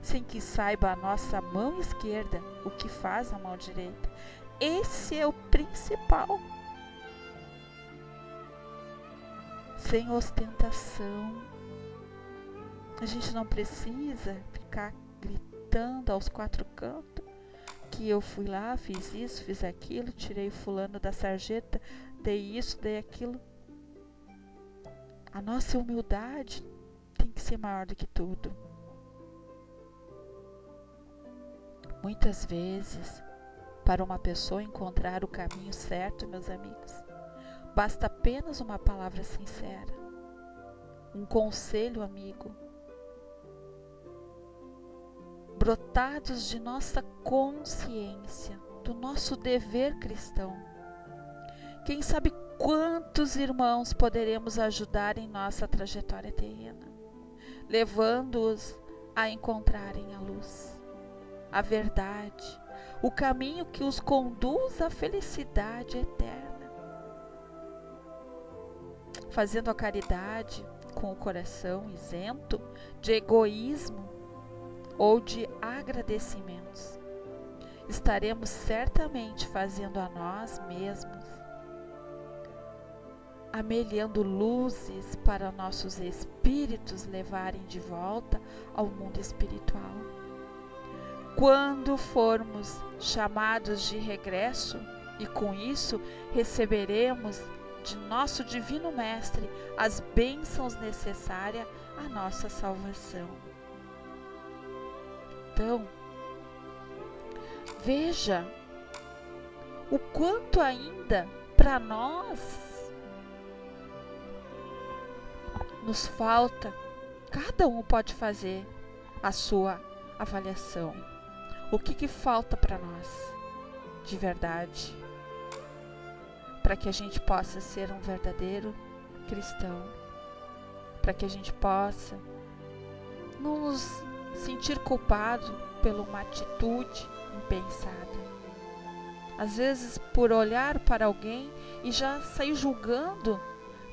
sem que saiba a nossa mão esquerda o que faz a mão direita. Esse é o principal. Sem ostentação. A gente não precisa ficar gritando aos quatro cantos que eu fui lá, fiz isso, fiz aquilo, tirei fulano da sarjeta, dei isso, dei aquilo. A nossa humildade tem que ser maior do que tudo. Muitas vezes, para uma pessoa encontrar o caminho certo, meus amigos, basta apenas uma palavra sincera, um conselho amigo, brotados de nossa consciência, do nosso dever cristão. Quem sabe quantos irmãos poderemos ajudar em nossa trajetória terrena, levando-os a encontrarem a luz, a verdade, o caminho que os conduz à felicidade eterna. Fazendo a caridade com o coração isento de egoísmo ou de agradecimentos, estaremos certamente fazendo a nós mesmos, amelhando luzes para nossos espíritos levarem de volta ao mundo espiritual. Quando formos chamados de regresso, e com isso receberemos de nosso Divino Mestre as bênçãos necessárias à nossa salvação. Então, veja o quanto ainda para nós nos falta. Cada um pode fazer a sua avaliação. O que falta para nós de verdade, para que a gente possa ser um verdadeiro cristão, para que a gente possa não nos sentir culpado pela uma atitude impensada. Às vezes por olhar para alguém e já sair julgando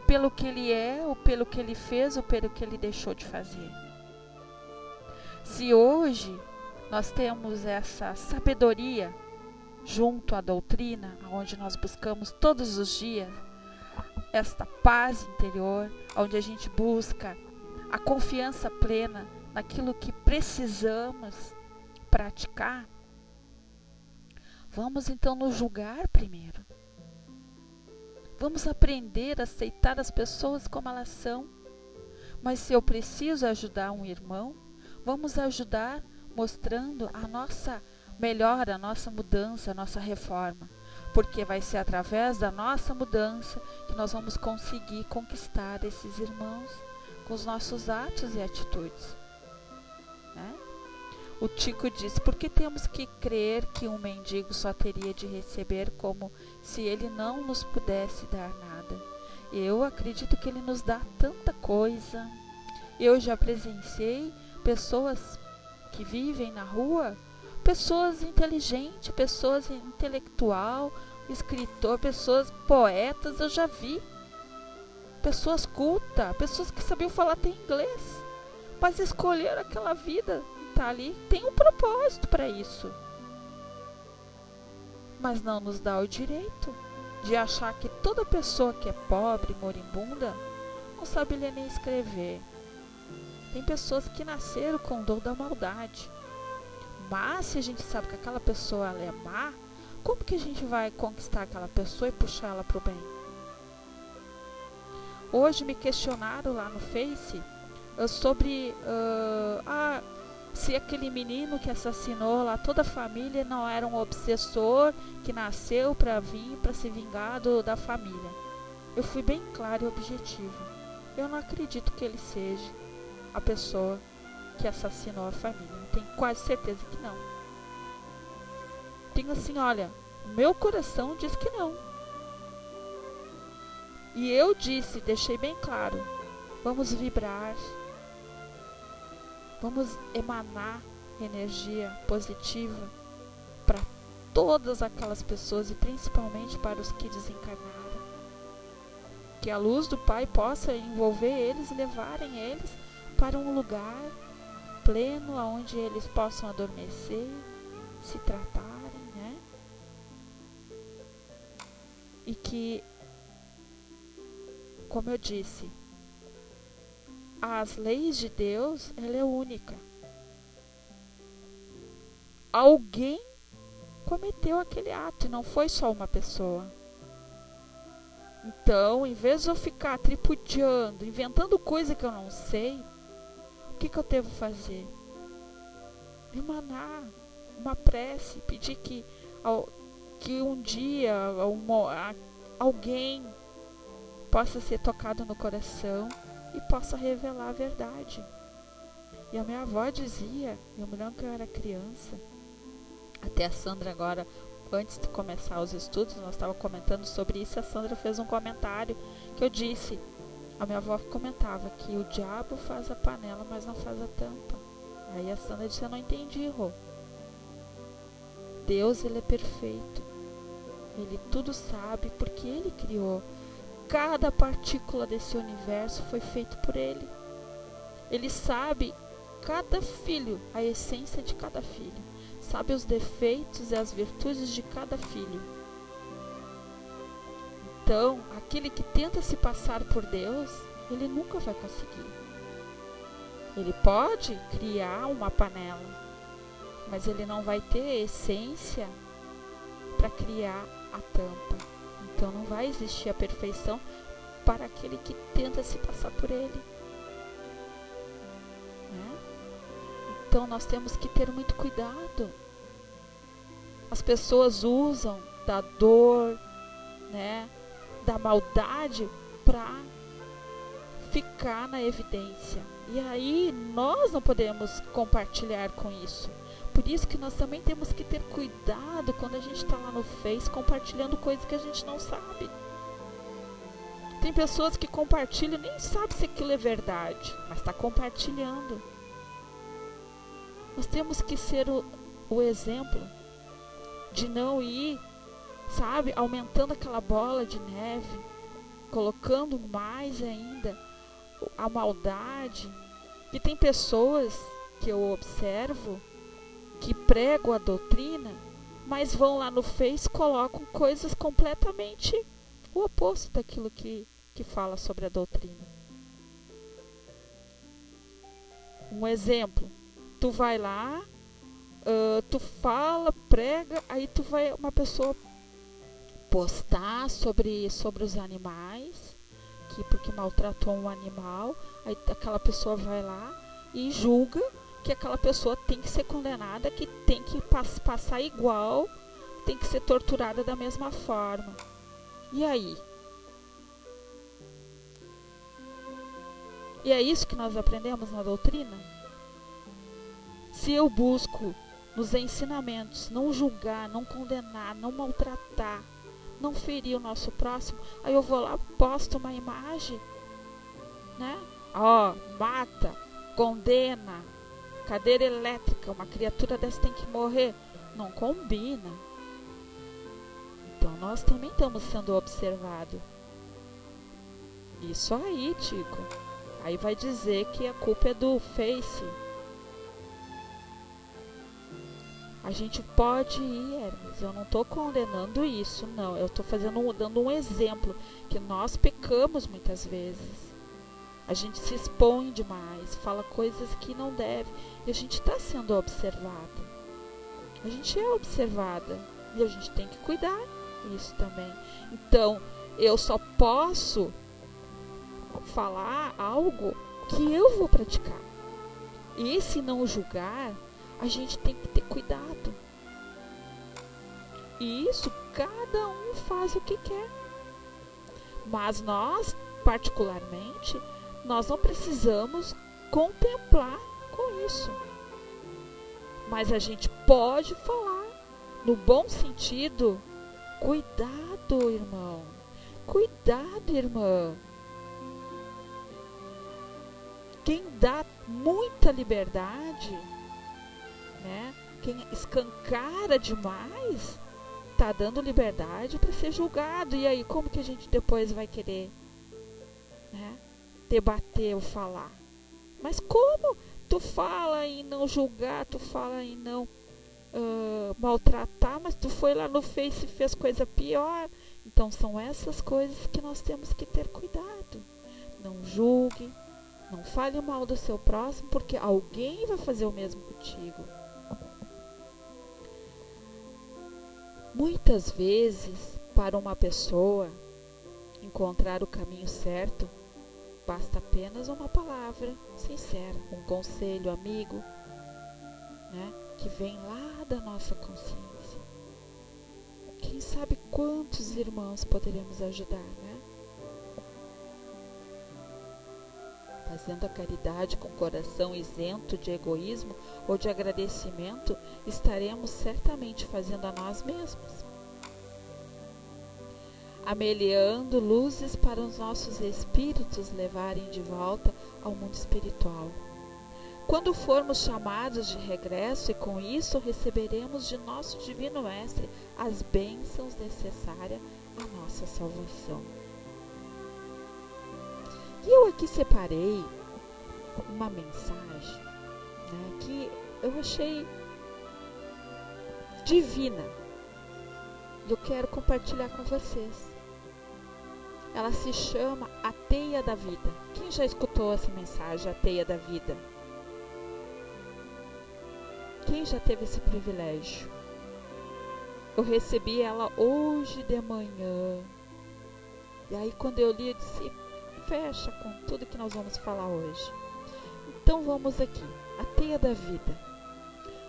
pelo que ele é, ou pelo que ele fez, ou pelo que ele deixou de fazer. Se hoje nós temos essa sabedoria junto à doutrina, onde nós buscamos todos os dias esta paz interior, onde a gente busca a confiança plena naquilo que precisamos praticar, vamos então nos julgar primeiro. Vamos aprender a aceitar as pessoas como elas são. Mas se eu preciso ajudar um irmão, vamos ajudar mostrando a nossa melhora, a nossa mudança, a nossa reforma. Porque vai ser através da nossa mudança que nós vamos conseguir conquistar esses irmãos com os nossos atos e atitudes. Né? O Tico disse, por que temos que crer que um mendigo só teria de receber como se ele não nos pudesse dar nada? Eu acredito que ele nos dá tanta coisa. Eu já presenciei pessoas que vivem na rua, pessoas inteligentes, pessoas intelectual, escritor, pessoas poetas, eu já vi. Pessoas cultas, pessoas que sabiam falar até inglês, mas escolheram aquela vida, tá ali, tem um propósito para isso. Mas não nos dá o direito de achar que toda pessoa que é pobre, moribunda, não sabe ler nem escrever. Tem pessoas que nasceram com o dom da maldade. Mas se a gente sabe que aquela pessoa ela é má, como que a gente vai conquistar aquela pessoa e puxar ela para o bem? Hoje me questionaram lá no Face sobre se aquele menino que assassinou lá toda a família não era um obsessor que nasceu para vir para se vingar da família. Eu fui bem claro e objetivo. Eu não acredito que ele seja a pessoa que assassinou a família. Tenho quase certeza que não. Tenho assim, olha, o meu coração diz que não. E eu disse, deixei bem claro, vamos vibrar, vamos emanar energia positiva para todas aquelas pessoas e principalmente para os que desencarnaram. Que a luz do Pai possa envolver eles e levarem eles para um lugar pleno, onde eles possam adormecer, se tratarem, né? E que, como eu disse, as leis de Deus, ela é única. Alguém cometeu aquele ato e não foi só uma pessoa. Então, em vez de eu ficar tripudiando, inventando coisa que eu não sei, o que eu devo fazer? Emanar uma prece, pedir que um dia alguém possa ser tocado no coração e possa revelar a verdade. E a minha avó dizia, eu me lembro que eu era criança, até a Sandra agora, antes de começar os estudos, nós estávamos comentando sobre isso, a Sandra fez um comentário que eu disse, a minha avó comentava que o diabo faz a panela, mas não faz a tampa. Aí a Sandra disse, eu não entendi, Rô. Deus, ele é perfeito. Ele tudo sabe porque ele criou. Cada partícula desse universo foi feito por ele. Ele sabe cada filho, a essência de cada filho. Sabe os defeitos e as virtudes de cada filho. Então, aquele que tenta se passar por Deus, ele nunca vai conseguir. Ele pode criar uma panela, mas ele não vai ter essência para criar a tampa. Então não vai existir a perfeição para aquele que tenta se passar por ele. Né? Então nós temos que ter muito cuidado. As pessoas usam da dor, né, da maldade para ficar na evidência. E aí nós não podemos compartilhar com isso. Por isso que nós também temos que ter cuidado quando a gente está lá no Face compartilhando coisas que a gente não sabe. Tem pessoas que compartilham e nem sabem se aquilo é verdade, mas está compartilhando. Nós temos que ser o exemplo de não ir, sabe, aumentando aquela bola de neve, colocando mais ainda a maldade. E tem pessoas que eu observo que pregam a doutrina, mas vão lá no Face e colocam coisas completamente o oposto daquilo que fala sobre a doutrina. Um exemplo, tu vai lá, tu fala, prega, aí tu vai uma pessoa postar sobre os animais, porque maltratou um animal, aí aquela pessoa vai lá e julga que aquela pessoa tem que ser condenada, que tem que passar igual, tem que ser torturada da mesma forma. E aí? E é isso que nós aprendemos na doutrina? Se eu busco nos ensinamentos não julgar, não condenar, não maltratar, não ferir o nosso próximo, aí eu vou lá, posto uma imagem, né? Mata, condena, cadeira elétrica, uma criatura dessa tem que morrer. Não combina. Então nós também estamos sendo observados. Isso aí, Tico. Aí vai dizer que a culpa é do Face. A gente pode ir, Hermes, eu não estou condenando isso, não. Eu estou dando um exemplo, que nós pecamos muitas vezes. A gente se expõe demais, fala coisas que não deve, e a gente está sendo observada. A gente é observada, e a gente tem que cuidar disso também. Então, eu só posso falar algo que eu vou praticar. E se não julgar, a gente tem que ter cuidado. E isso, cada um faz o que quer. Mas nós, particularmente, nós não precisamos contemplar com isso. Mas a gente pode falar, no bom sentido, cuidado, irmão. Cuidado, irmã. Quem dá muita liberdade, né? Quem escancara demais, tá dando liberdade para ser julgado. E aí, como que a gente depois vai querer, né, debater ou falar? Mas como tu fala em não julgar, tu fala em não maltratar, mas tu foi lá no Face e fez coisa pior? Então são essas coisas que nós temos que ter cuidado. Não julgue, não fale mal do seu próximo, porque alguém vai fazer o mesmo contigo. Muitas vezes, para uma pessoa encontrar o caminho certo, basta apenas uma palavra sincera, um conselho amigo, né, que vem lá da nossa consciência. Quem sabe quantos irmãos poderemos ajudar, né? Fazendo a caridade com coração isento de egoísmo ou de agradecimento, estaremos certamente fazendo a nós mesmos. Ameliando luzes para os nossos espíritos levarem de volta ao mundo espiritual. Quando formos chamados de regresso, e com isso receberemos de nosso Divino Mestre as bênçãos necessárias à nossa salvação. E eu aqui separei uma mensagem, né, que eu achei divina. Eu quero compartilhar com vocês. Ela se chama A Teia da Vida. Quem já escutou essa mensagem, A Teia da Vida? Quem já teve esse privilégio? Eu recebi ela hoje de manhã. E aí quando eu li, eu disse, fecha com tudo que nós vamos falar hoje. Então vamos aqui. A Teia da Vida.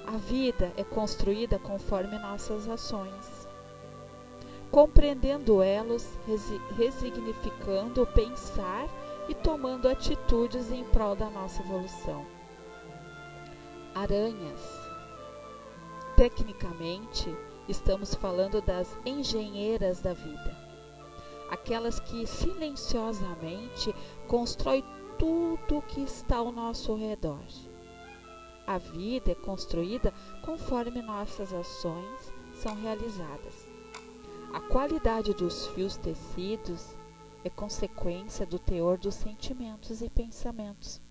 A vida é construída conforme nossas ações. Compreendendo elas, resignificando o pensar e tomando atitudes em prol da nossa evolução. Aranhas. Tecnicamente, estamos falando das engenheiras da vida. Aquelas que silenciosamente constroem tudo que está ao nosso redor. A vida é construída conforme nossas ações são realizadas. A qualidade dos fios tecidos é consequência do teor dos sentimentos e pensamentos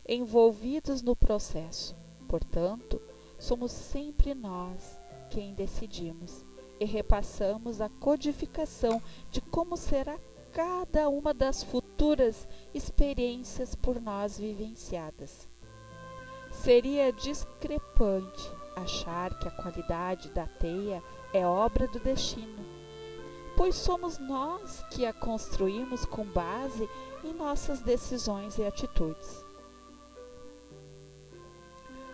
envolvidos no processo. Portanto, somos sempre nós quem decidimos e repassamos a codificação de como será cada uma das futuras experiências por nós vivenciadas. Seria discrepante achar que a qualidade da teia é obra do destino, pois somos nós que a construímos com base em nossas decisões e atitudes.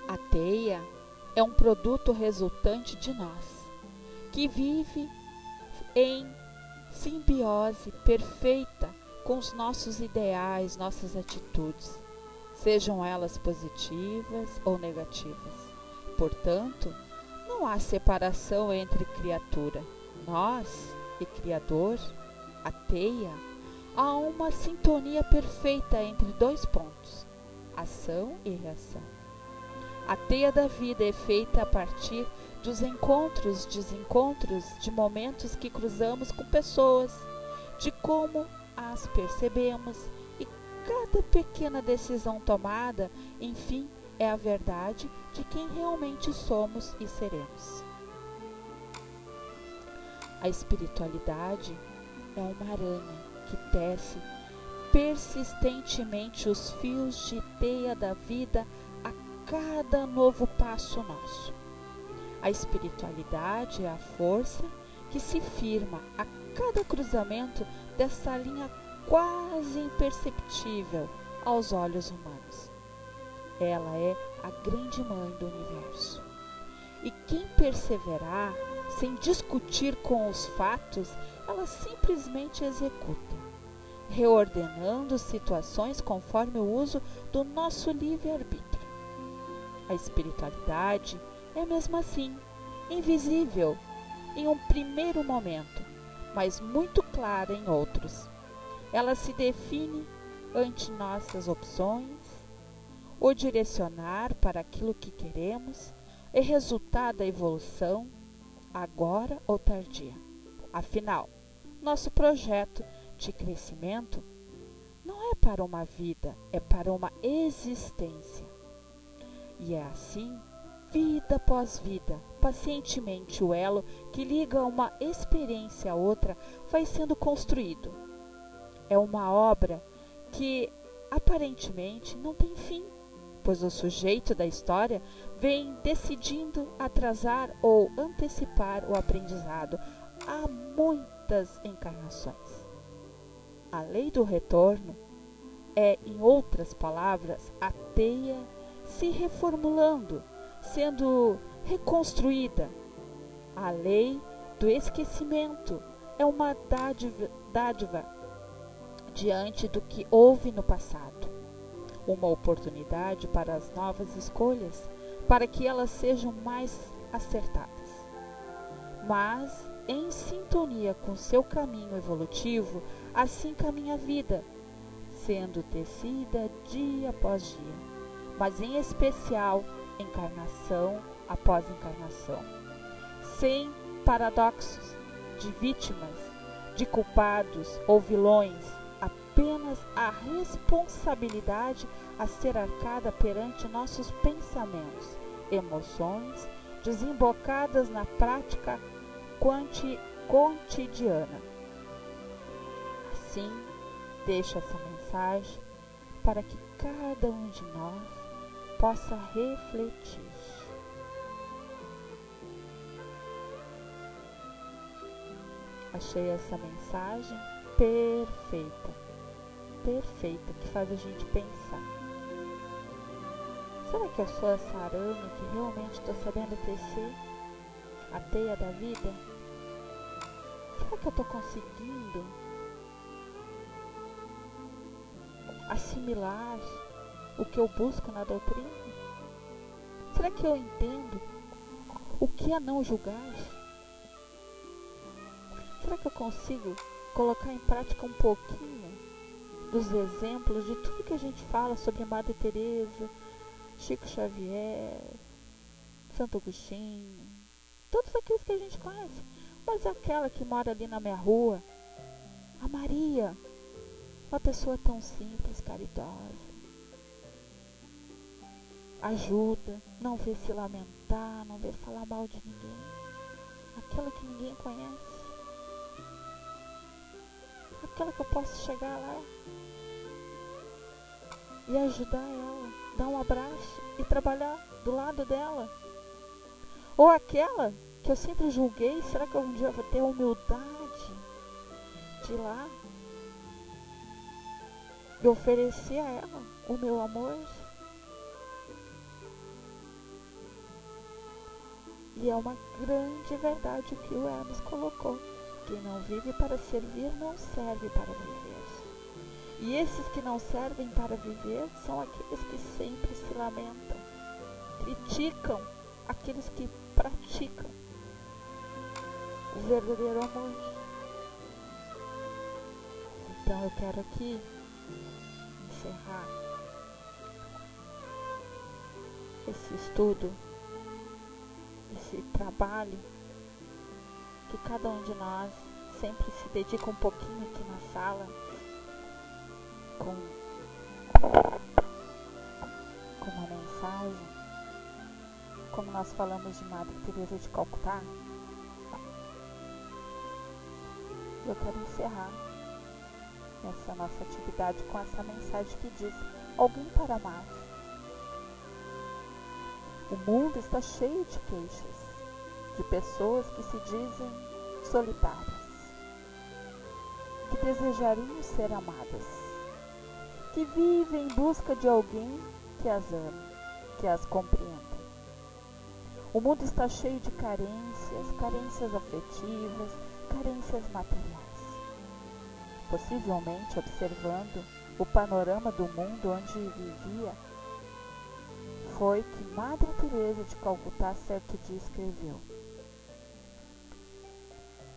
A teia é um produto resultante de nós, que vive em simbiose perfeita com os nossos ideais, nossas atitudes, sejam elas positivas ou negativas. Portanto, não há separação entre criatura, nós e Criador, a teia. Há uma sintonia perfeita entre dois pontos, ação e reação. A teia da vida é feita a partir dos encontros, desencontros, de momentos que cruzamos com pessoas, de como as percebemos, e cada pequena decisão tomada, enfim, é a verdade de quem realmente somos e seremos. A espiritualidade é uma aranha que tece persistentemente os fios de teia da vida a cada novo passo nosso. A espiritualidade é a força que se firma a cada cruzamento dessa linha quase imperceptível aos olhos humanos. Ela é a grande mãe do universo. E quem perseverar, sem discutir com os fatos, ela simplesmente executa, reordenando situações conforme o uso do nosso livre-arbítrio. A espiritualidade é mesmo assim, invisível em um primeiro momento, mas muito clara em outros. Ela se define ante nossas opções, o direcionar para aquilo que queremos é resultado da evolução, agora ou tardia. Afinal, nosso projeto de crescimento não é para uma vida, é para uma existência. E é assim, vida após vida, pacientemente o elo que liga uma experiência a outra vai sendo construído. É uma obra que aparentemente não tem fim, pois o sujeito da história vem decidindo atrasar ou antecipar o aprendizado há muitas encarnações. A lei do retorno é, em outras palavras, a teia se reformulando, sendo reconstruída. A lei do esquecimento é uma dádiva diante do que houve no passado. Uma oportunidade para as novas escolhas, para que elas sejam mais acertadas. Mas, em sintonia com seu caminho evolutivo, assim caminha a vida, sendo tecida dia após dia, mas em especial encarnação após encarnação, sem paradoxos de vítimas, de culpados ou vilões, apenas a responsabilidade a ser arcada perante nossos pensamentos, emoções, desembocadas na prática cotidiana. Assim, deixo essa mensagem para que cada um de nós possa refletir. Achei essa mensagem perfeita, que faz a gente pensar. Será que eu sou essa aranha que realmente estou sabendo tecer a teia da vida? Será que eu estou conseguindo assimilar o que eu busco na doutrina? Será que eu entendo o que é não julgar? Será que eu consigo colocar em prática um pouquinho dos exemplos de tudo que a gente fala sobre Madre Teresa, Chico Xavier, Santo Agostinho, todos aqueles que a gente conhece, mas aquela que mora ali na minha rua, a Maria, uma pessoa tão simples, caridosa, ajuda, não vê se lamentar, não vê falar mal de ninguém, aquela que ninguém conhece, aquela que eu posso chegar lá e ajudar ela, dar um abraço e trabalhar do lado dela? Ou aquela que eu sempre julguei, será que um dia vou ter a humildade de ir lá e oferecer a ela o meu amor? E é uma grande verdade o que o Hermes colocou. Quem não vive para servir, não serve para viver. E esses que não servem para viver são aqueles que sempre se lamentam, criticam aqueles que praticam o verdadeiro amor. Então eu quero aqui encerrar esse estudo, esse trabalho que cada um de nós sempre se dedica um pouquinho aqui na sala com uma mensagem, como nós falamos de Madre Teresa de Calcutá. Eu quero encerrar essa nossa atividade com essa mensagem que diz: alguém para amar. O mundo está cheio de queixas, de pessoas que se dizem solitárias, que desejariam ser amadas, que vivem em busca de alguém que as ame, que as compreenda. O mundo está cheio de carências afetivas, carências materiais. Possivelmente observando o panorama do mundo onde vivia, foi que Madre Teresa de Calcutá certo dia escreveu.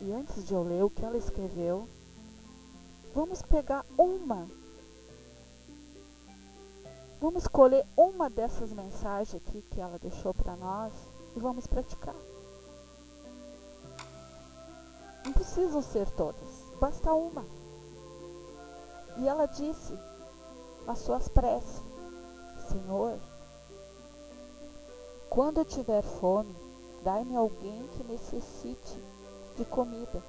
E antes de eu ler o que ela escreveu, vamos pegar vamos escolher uma dessas mensagens aqui que ela deixou para nós e vamos praticar. Não precisam ser todas, basta uma. E ela disse as suas preces: Senhor, quando eu tiver fome, dai-me alguém que necessite de comida.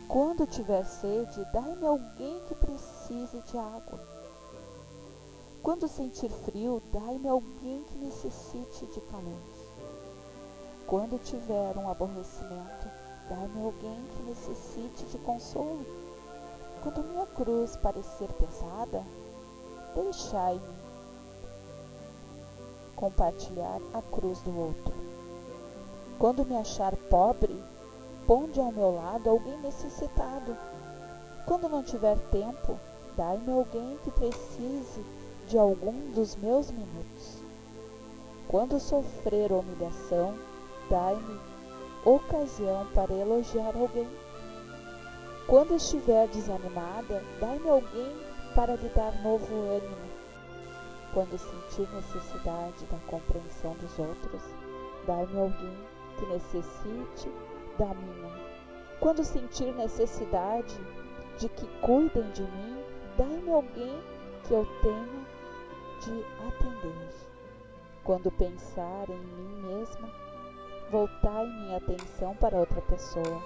Quando eu tiver sede, dai-me alguém que precise de água. Quando sentir frio, dai-me alguém que necessite de calor. Quando tiver um aborrecimento, dai-me alguém que necessite de consolo. Quando minha cruz parecer pesada, deixai-me compartilhar a cruz do outro. Quando me achar pobre, ponde ao meu lado alguém necessitado. Quando não tiver tempo, dai-me alguém que precise de algum dos meus minutos. Quando sofrer humilhação, dai-me ocasião para elogiar alguém. Quando estiver desanimada, dai-me alguém para lhe dar novo ânimo. Quando sentir necessidade da compreensão dos outros, dai-me alguém que necessite da minha. Quando sentir necessidade de que cuidem de mim, dai-me alguém que eu tenha de atender. Quando pensar em mim mesma, voltai minha atenção para outra pessoa.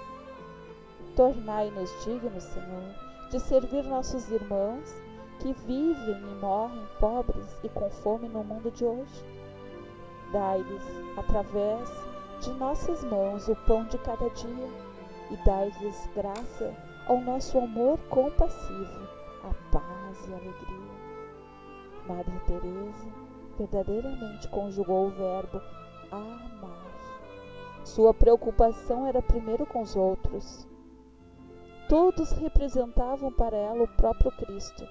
Tornai-nos dignos, Senhor, de servir nossos irmãos que vivem e morrem pobres e com fome no mundo de hoje. Dai-lhes, através de nossas mãos, o pão de cada dia e dai-lhes graça ao nosso amor compassivo, a paz e a alegria. Madre Teresa verdadeiramente conjugou o verbo amar. Sua preocupação era primeiro com os outros. Todos representavam para ela o próprio Cristo,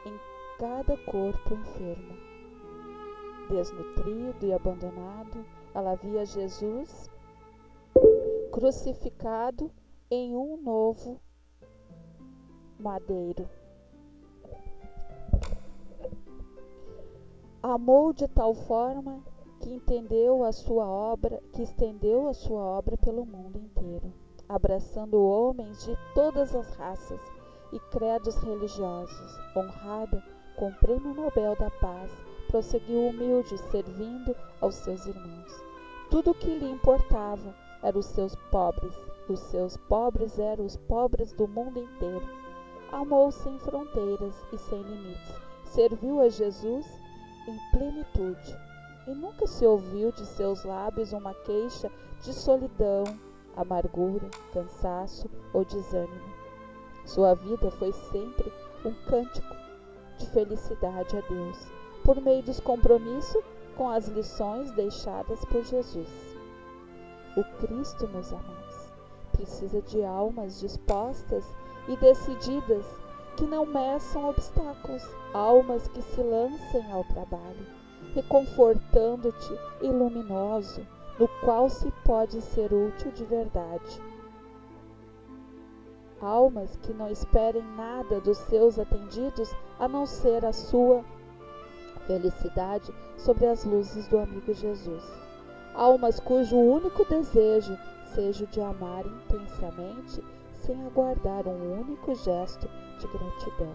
em cada corpo enfermo. Desnutrido e abandonado, ela via Jesus crucificado em um novo madeiro. Amou de tal forma que estendeu a sua obra pelo mundo inteiro, abraçando homens de todas as raças e credos religiosos. Honrada com o Prêmio Nobel da Paz, prosseguiu humilde, servindo aos seus irmãos. Tudo o que lhe importava eram os seus pobres eram os pobres do mundo inteiro. Amou sem fronteiras e sem limites, serviu a Jesus em plenitude, e nunca se ouviu de seus lábios uma queixa de solidão, amargura, cansaço ou desânimo. Sua vida foi sempre um cântico de felicidade a Deus, por meio dos compromissos com as lições deixadas por Jesus. O Cristo, meus amados, precisa de almas dispostas e decididas, que não meçam obstáculos, almas que se lancem ao trabalho, reconfortando-te e luminoso, no qual se pode ser útil de verdade. Almas que não esperem nada dos seus atendidos a não ser a sua felicidade sobre as luzes do amigo Jesus. Almas cujo único desejo seja o de amar intensamente, sem aguardar um único gesto de gratidão.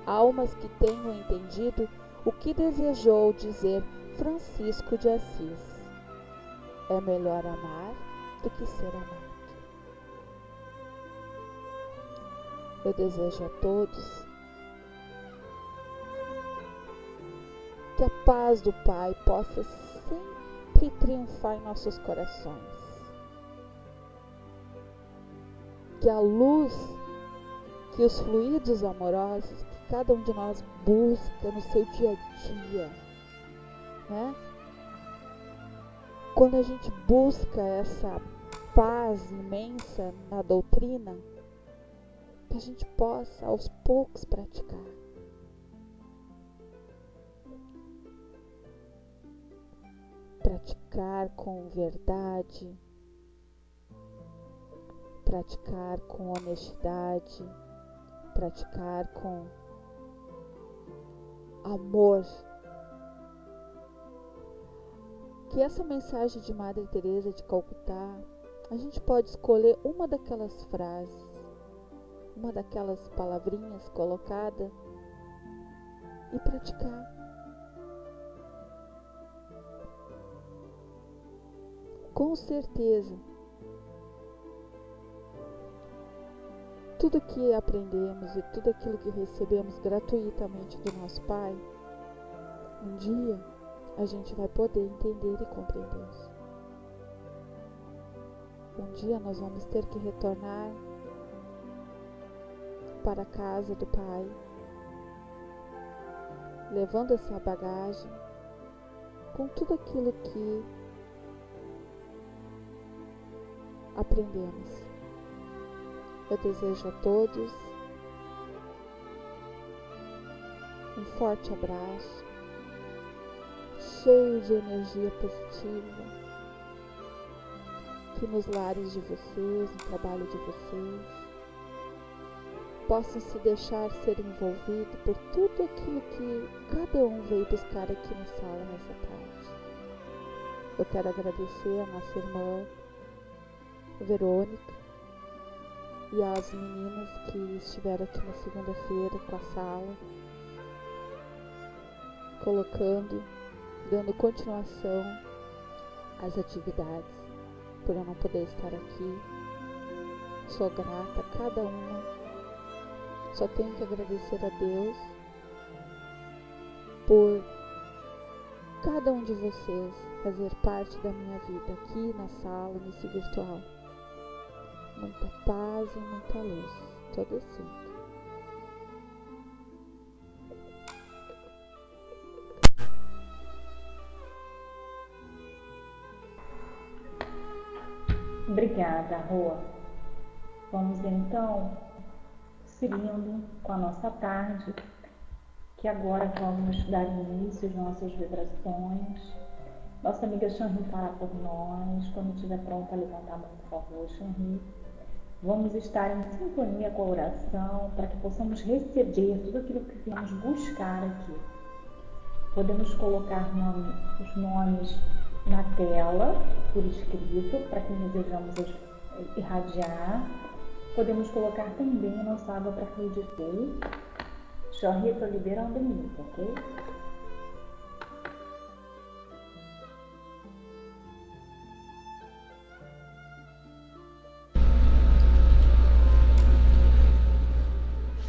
Almas que tenham entendido o que desejou dizer Francisco de Assis: é melhor amar do que ser amado. Eu desejo a todos que a paz do Pai possa sempre triunfar em nossos corações. Que a luz, que os fluidos amorosos que cada um de nós busca no seu dia a dia, né? Quando a gente busca essa paz imensa na doutrina, que a gente possa aos poucos praticar. Praticar com verdade, praticar com honestidade, praticar com amor. Que essa mensagem de Madre Teresa de Calcutá, a gente pode escolher uma daquelas frases, uma daquelas palavrinhas colocadas e praticar. Com certeza, tudo que aprendemos e tudo aquilo que recebemos gratuitamente do nosso Pai, um dia a gente vai poder entender e compreender. Um dia nós vamos ter que retornar para a casa do Pai, levando essa bagagem com tudo aquilo que aprendemos. Eu desejo a todos um forte abraço, cheio de energia positiva, que nos lares de vocês, no trabalho de vocês, possam se deixar ser envolvidos por tudo aquilo que cada um veio buscar aqui na sala nessa tarde. Eu quero agradecer a nossa irmã Verônica e às meninas que estiveram aqui na segunda-feira com a sala, dando continuação às atividades, por eu não poder estar aqui. Sou grata a cada uma, só tenho que agradecer a Deus por cada um de vocês fazer parte da minha vida aqui na sala, nesse virtual. Muita paz e muita luz, todo sempre. Obrigada, Rô. Vamos então seguindo com a nossa tarde, que agora vamos dar início às nossas vibrações. Nossa amiga Xanri fará por nós. Quando estiver pronta, levanta a mão, por favor, Xanri. Vamos estar em sintonia com a oração para que possamos receber tudo aquilo que viemos buscar aqui. Podemos colocar os nomes na tela, por escrito, para quem desejamos irradiar. Podemos colocar também a nossa água para fluidificar. Xanri, estou liberando o minuto, ok?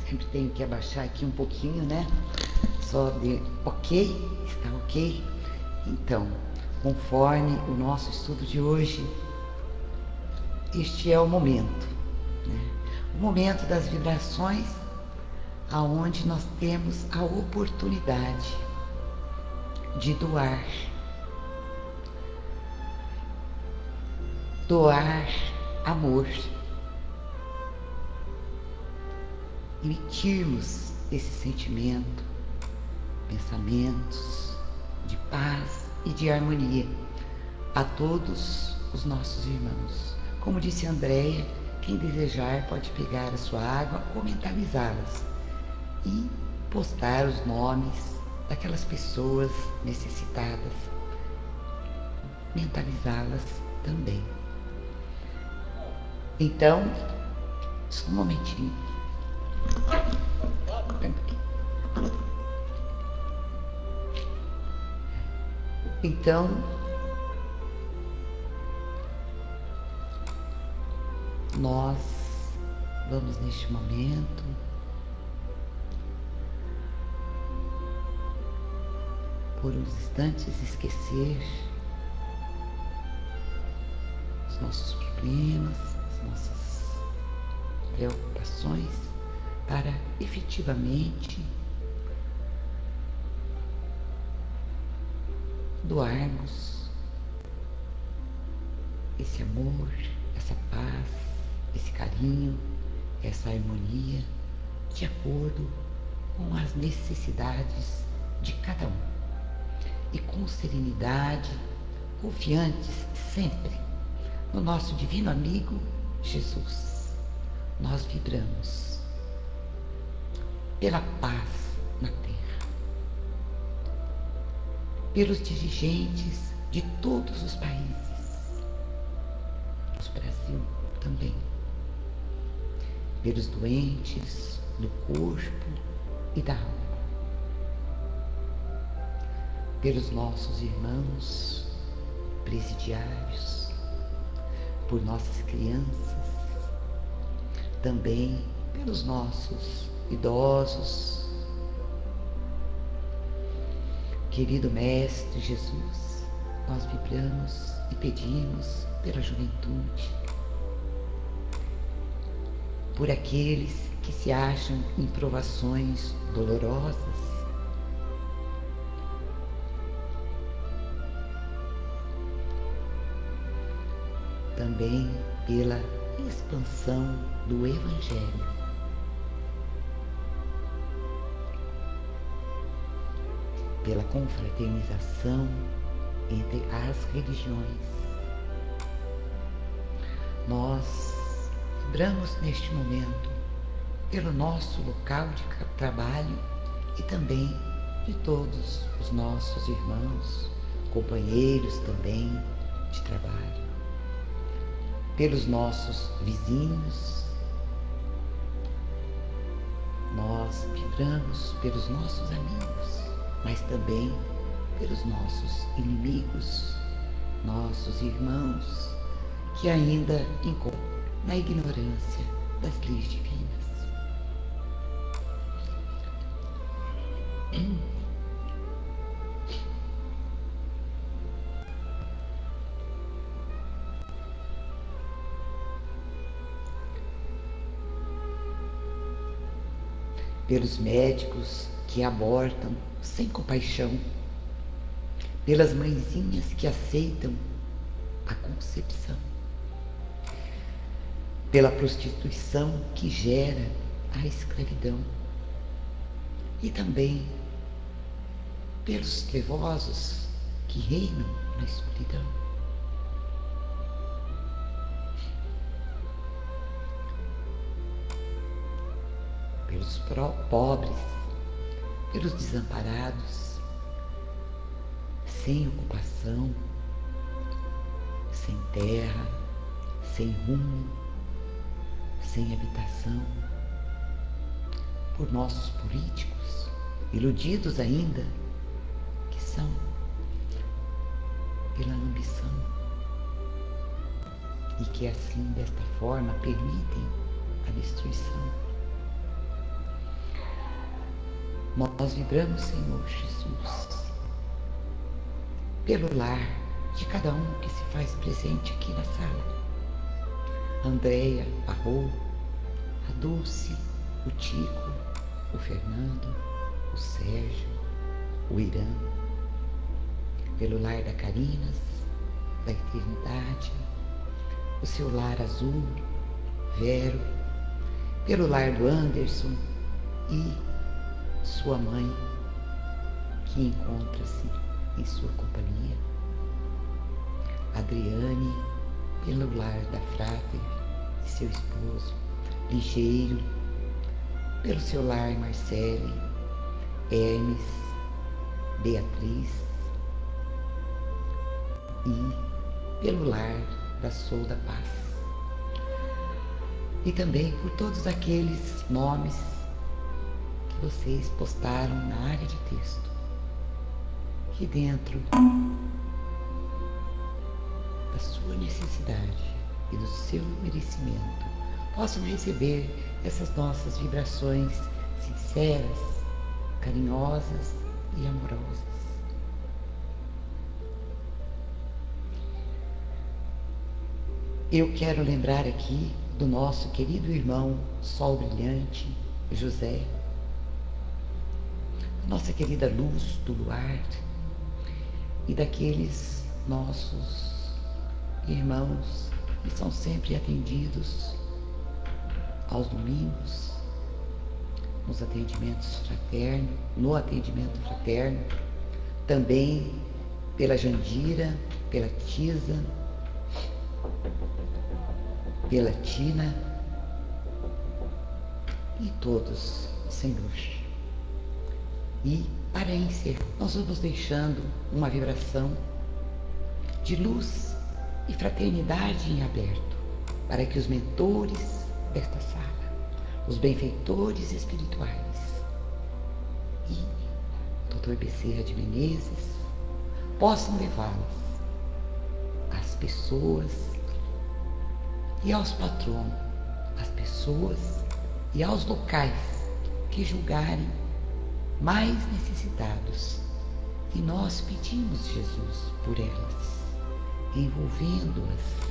Sempre tem que abaixar aqui um pouquinho, né? Só de ok, está ok? Então, conforme o nosso estudo de hoje, este é o momento, né? O momento das vibrações, aonde nós temos a oportunidade de doar amor, emitirmos esse sentimento, pensamentos de paz e de harmonia a todos os nossos irmãos. Como disse Andréia, quem desejar pode pegar a sua água ou mentalizá-las e postar os nomes daquelas pessoas necessitadas, mentalizá-las também. Então, só um momentinho. Então, nós vamos neste momento por uns instantes esquecer os nossos problemas, as nossas preocupações, para efetivamente doarmos esse amor, essa paz, esse carinho, essa harmonia, de acordo com as necessidades de cada um. E com serenidade, confiantes sempre no nosso divino amigo Jesus, nós vibramos pela paz na terra, pelos dirigentes de todos os países, nosso Brasil também, pelos doentes do corpo e da alma, pelos nossos irmãos presidiários, por nossas crianças, também pelos nossos idosos. Querido Mestre Jesus, nós vibramos e pedimos pela juventude, por aqueles que se acham em provações dolorosas, também pela expansão do Evangelho, pela confraternização entre as religiões. Nós vibramos neste momento pelo nosso local de trabalho e também de todos os nossos irmãos, companheiros também de trabalho, pelos nossos vizinhos. Nós vibramos pelos nossos amigos, mas também pelos nossos inimigos, nossos irmãos que ainda encontram na ignorância das leis divinas. Pelos médicos que abortam sem compaixão, pelas mãezinhas que aceitam a concepção, pela prostituição que gera a escravidão e também pelos trevosos que reinam na escuridão. Pelos pobres, pelos desamparados, sem ocupação, sem terra, sem rumo, sem habitação, por nossos políticos, iludidos ainda, que são pela ambição e que assim, desta forma, permitem a destruição. Nós vibramos, Senhor Jesus, pelo lar de cada um que se faz presente aqui na sala. Andréia, a Rô, a Dulce, o Tico, o Fernando, o Sérgio, o Irã. Pelo lar da Carinas, da Eternidade, o seu lar azul, Vero. Pelo lar do Anderson e sua mãe, que encontra-se em sua companhia. Adriane, pelo lar da Frater e seu esposo, Ligeiro. Pelo seu lar, Marcele, Hermes, Beatriz. E pelo lar da Sou da Paz. E também por todos aqueles nomes que vocês postaram na área de texto, que dentro da sua necessidade e do seu merecimento possam receber essas nossas vibrações sinceras, carinhosas e amorosas. Eu quero lembrar aqui do nosso querido irmão Sol Brilhante, José, da nossa querida luz do luar e daqueles nossos irmãos que são sempre atendidos aos domingos, no atendimento fraterno, também pela Jandira, pela Tisa, pela Tina e todos, Senhor. E para encerrar, nós vamos deixando uma vibração de luz e fraternidade em aberto para que os mentores desta sala, os benfeitores espirituais e Dr. Bezerra de Menezes possam levá-las às pessoas e aos patronos, às pessoas e aos locais que julgarem mais necessitados. E nós pedimos, Jesus, por elas, envolvendo-as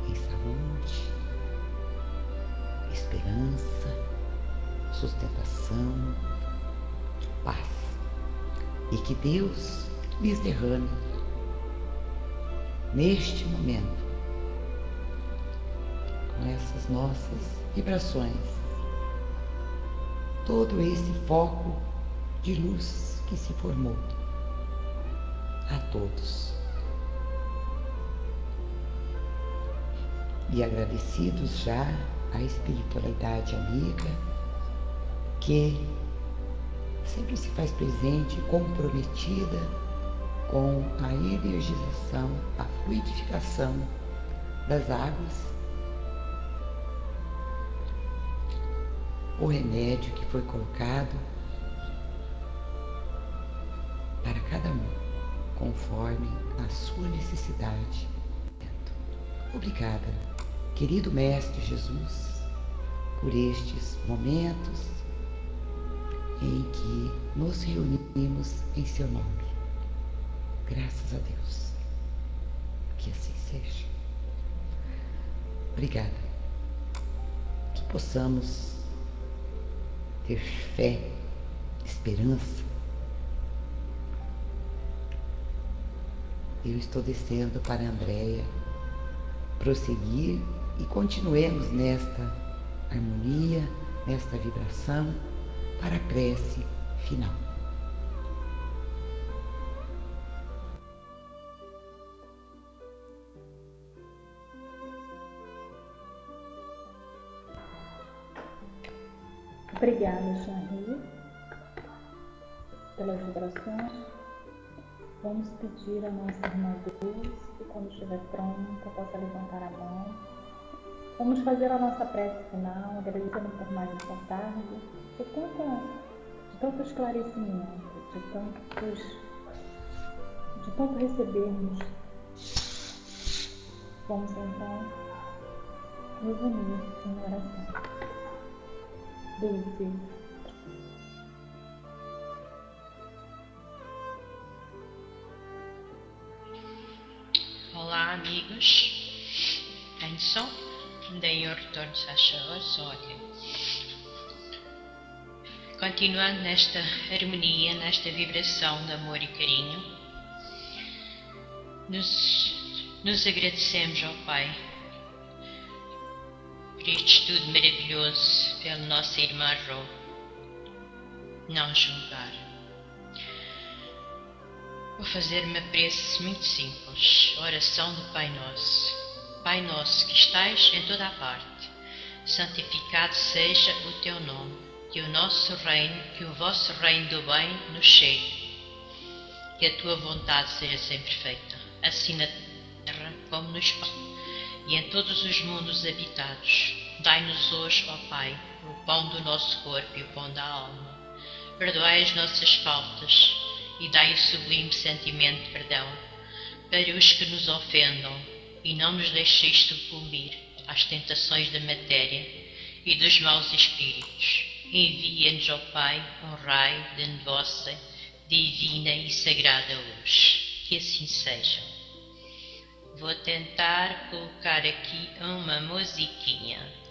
em saúde, esperança, sustentação, paz. E que Deus lhes derrame neste momento, com essas nossas vibrações, todo esse foco de luz que se formou a todos. E agradecidos já à espiritualidade amiga que sempre se faz presente, comprometida com a energização, a fluidificação das águas, o remédio que foi colocado para cada um, conforme a sua necessidade. Obrigada, querido Mestre Jesus, por estes momentos em que nos reunimos em seu nome. Graças a Deus. Que assim seja. Obrigada. Que possamos ter fé, esperança. Eu estou descendo para a Andréia prosseguir e continuemos nesta harmonia, nesta vibração para a prece final. Obrigada, Jean-Ri, pelas vibrações. Vamos pedir a nossa irmã Dulce que, quando estiver pronta, possa levantar a mão. Vamos fazer a nossa prece final, agradecendo por mais essa tarde, de tanto esclarecimento, de tanto recebermos. Vamos então nos unir em oração. Dulce, Olá, amigos. Tem som? Deem um retorno, se acham, som ótimo. Continuando nesta harmonia, nesta vibração de amor e carinho, nos agradecemos ao Pai por este estudo maravilhoso pela nossa irmã Rô. Não julgar. Vou fazer uma prece muito simples, a oração do Pai Nosso. Pai Nosso que estais em toda a parte, santificado seja o Teu nome, que o nosso reino, que o vosso reino do bem nos chegue, que a Tua vontade seja sempre feita, assim na terra como no espaço, e em todos os mundos habitados. Dai-nos hoje, ó Pai, o pão do nosso corpo e o pão da alma. Perdoai as nossas faltas e dai o sublime sentimento de perdão para os que nos ofendam, e não nos deixeis sucumbir às tentações da matéria e dos maus espíritos. Envia-nos, ó Pai, um raio de vossa divina e sagrada luz. Que assim seja. Vou tentar colocar aqui uma musiquinha.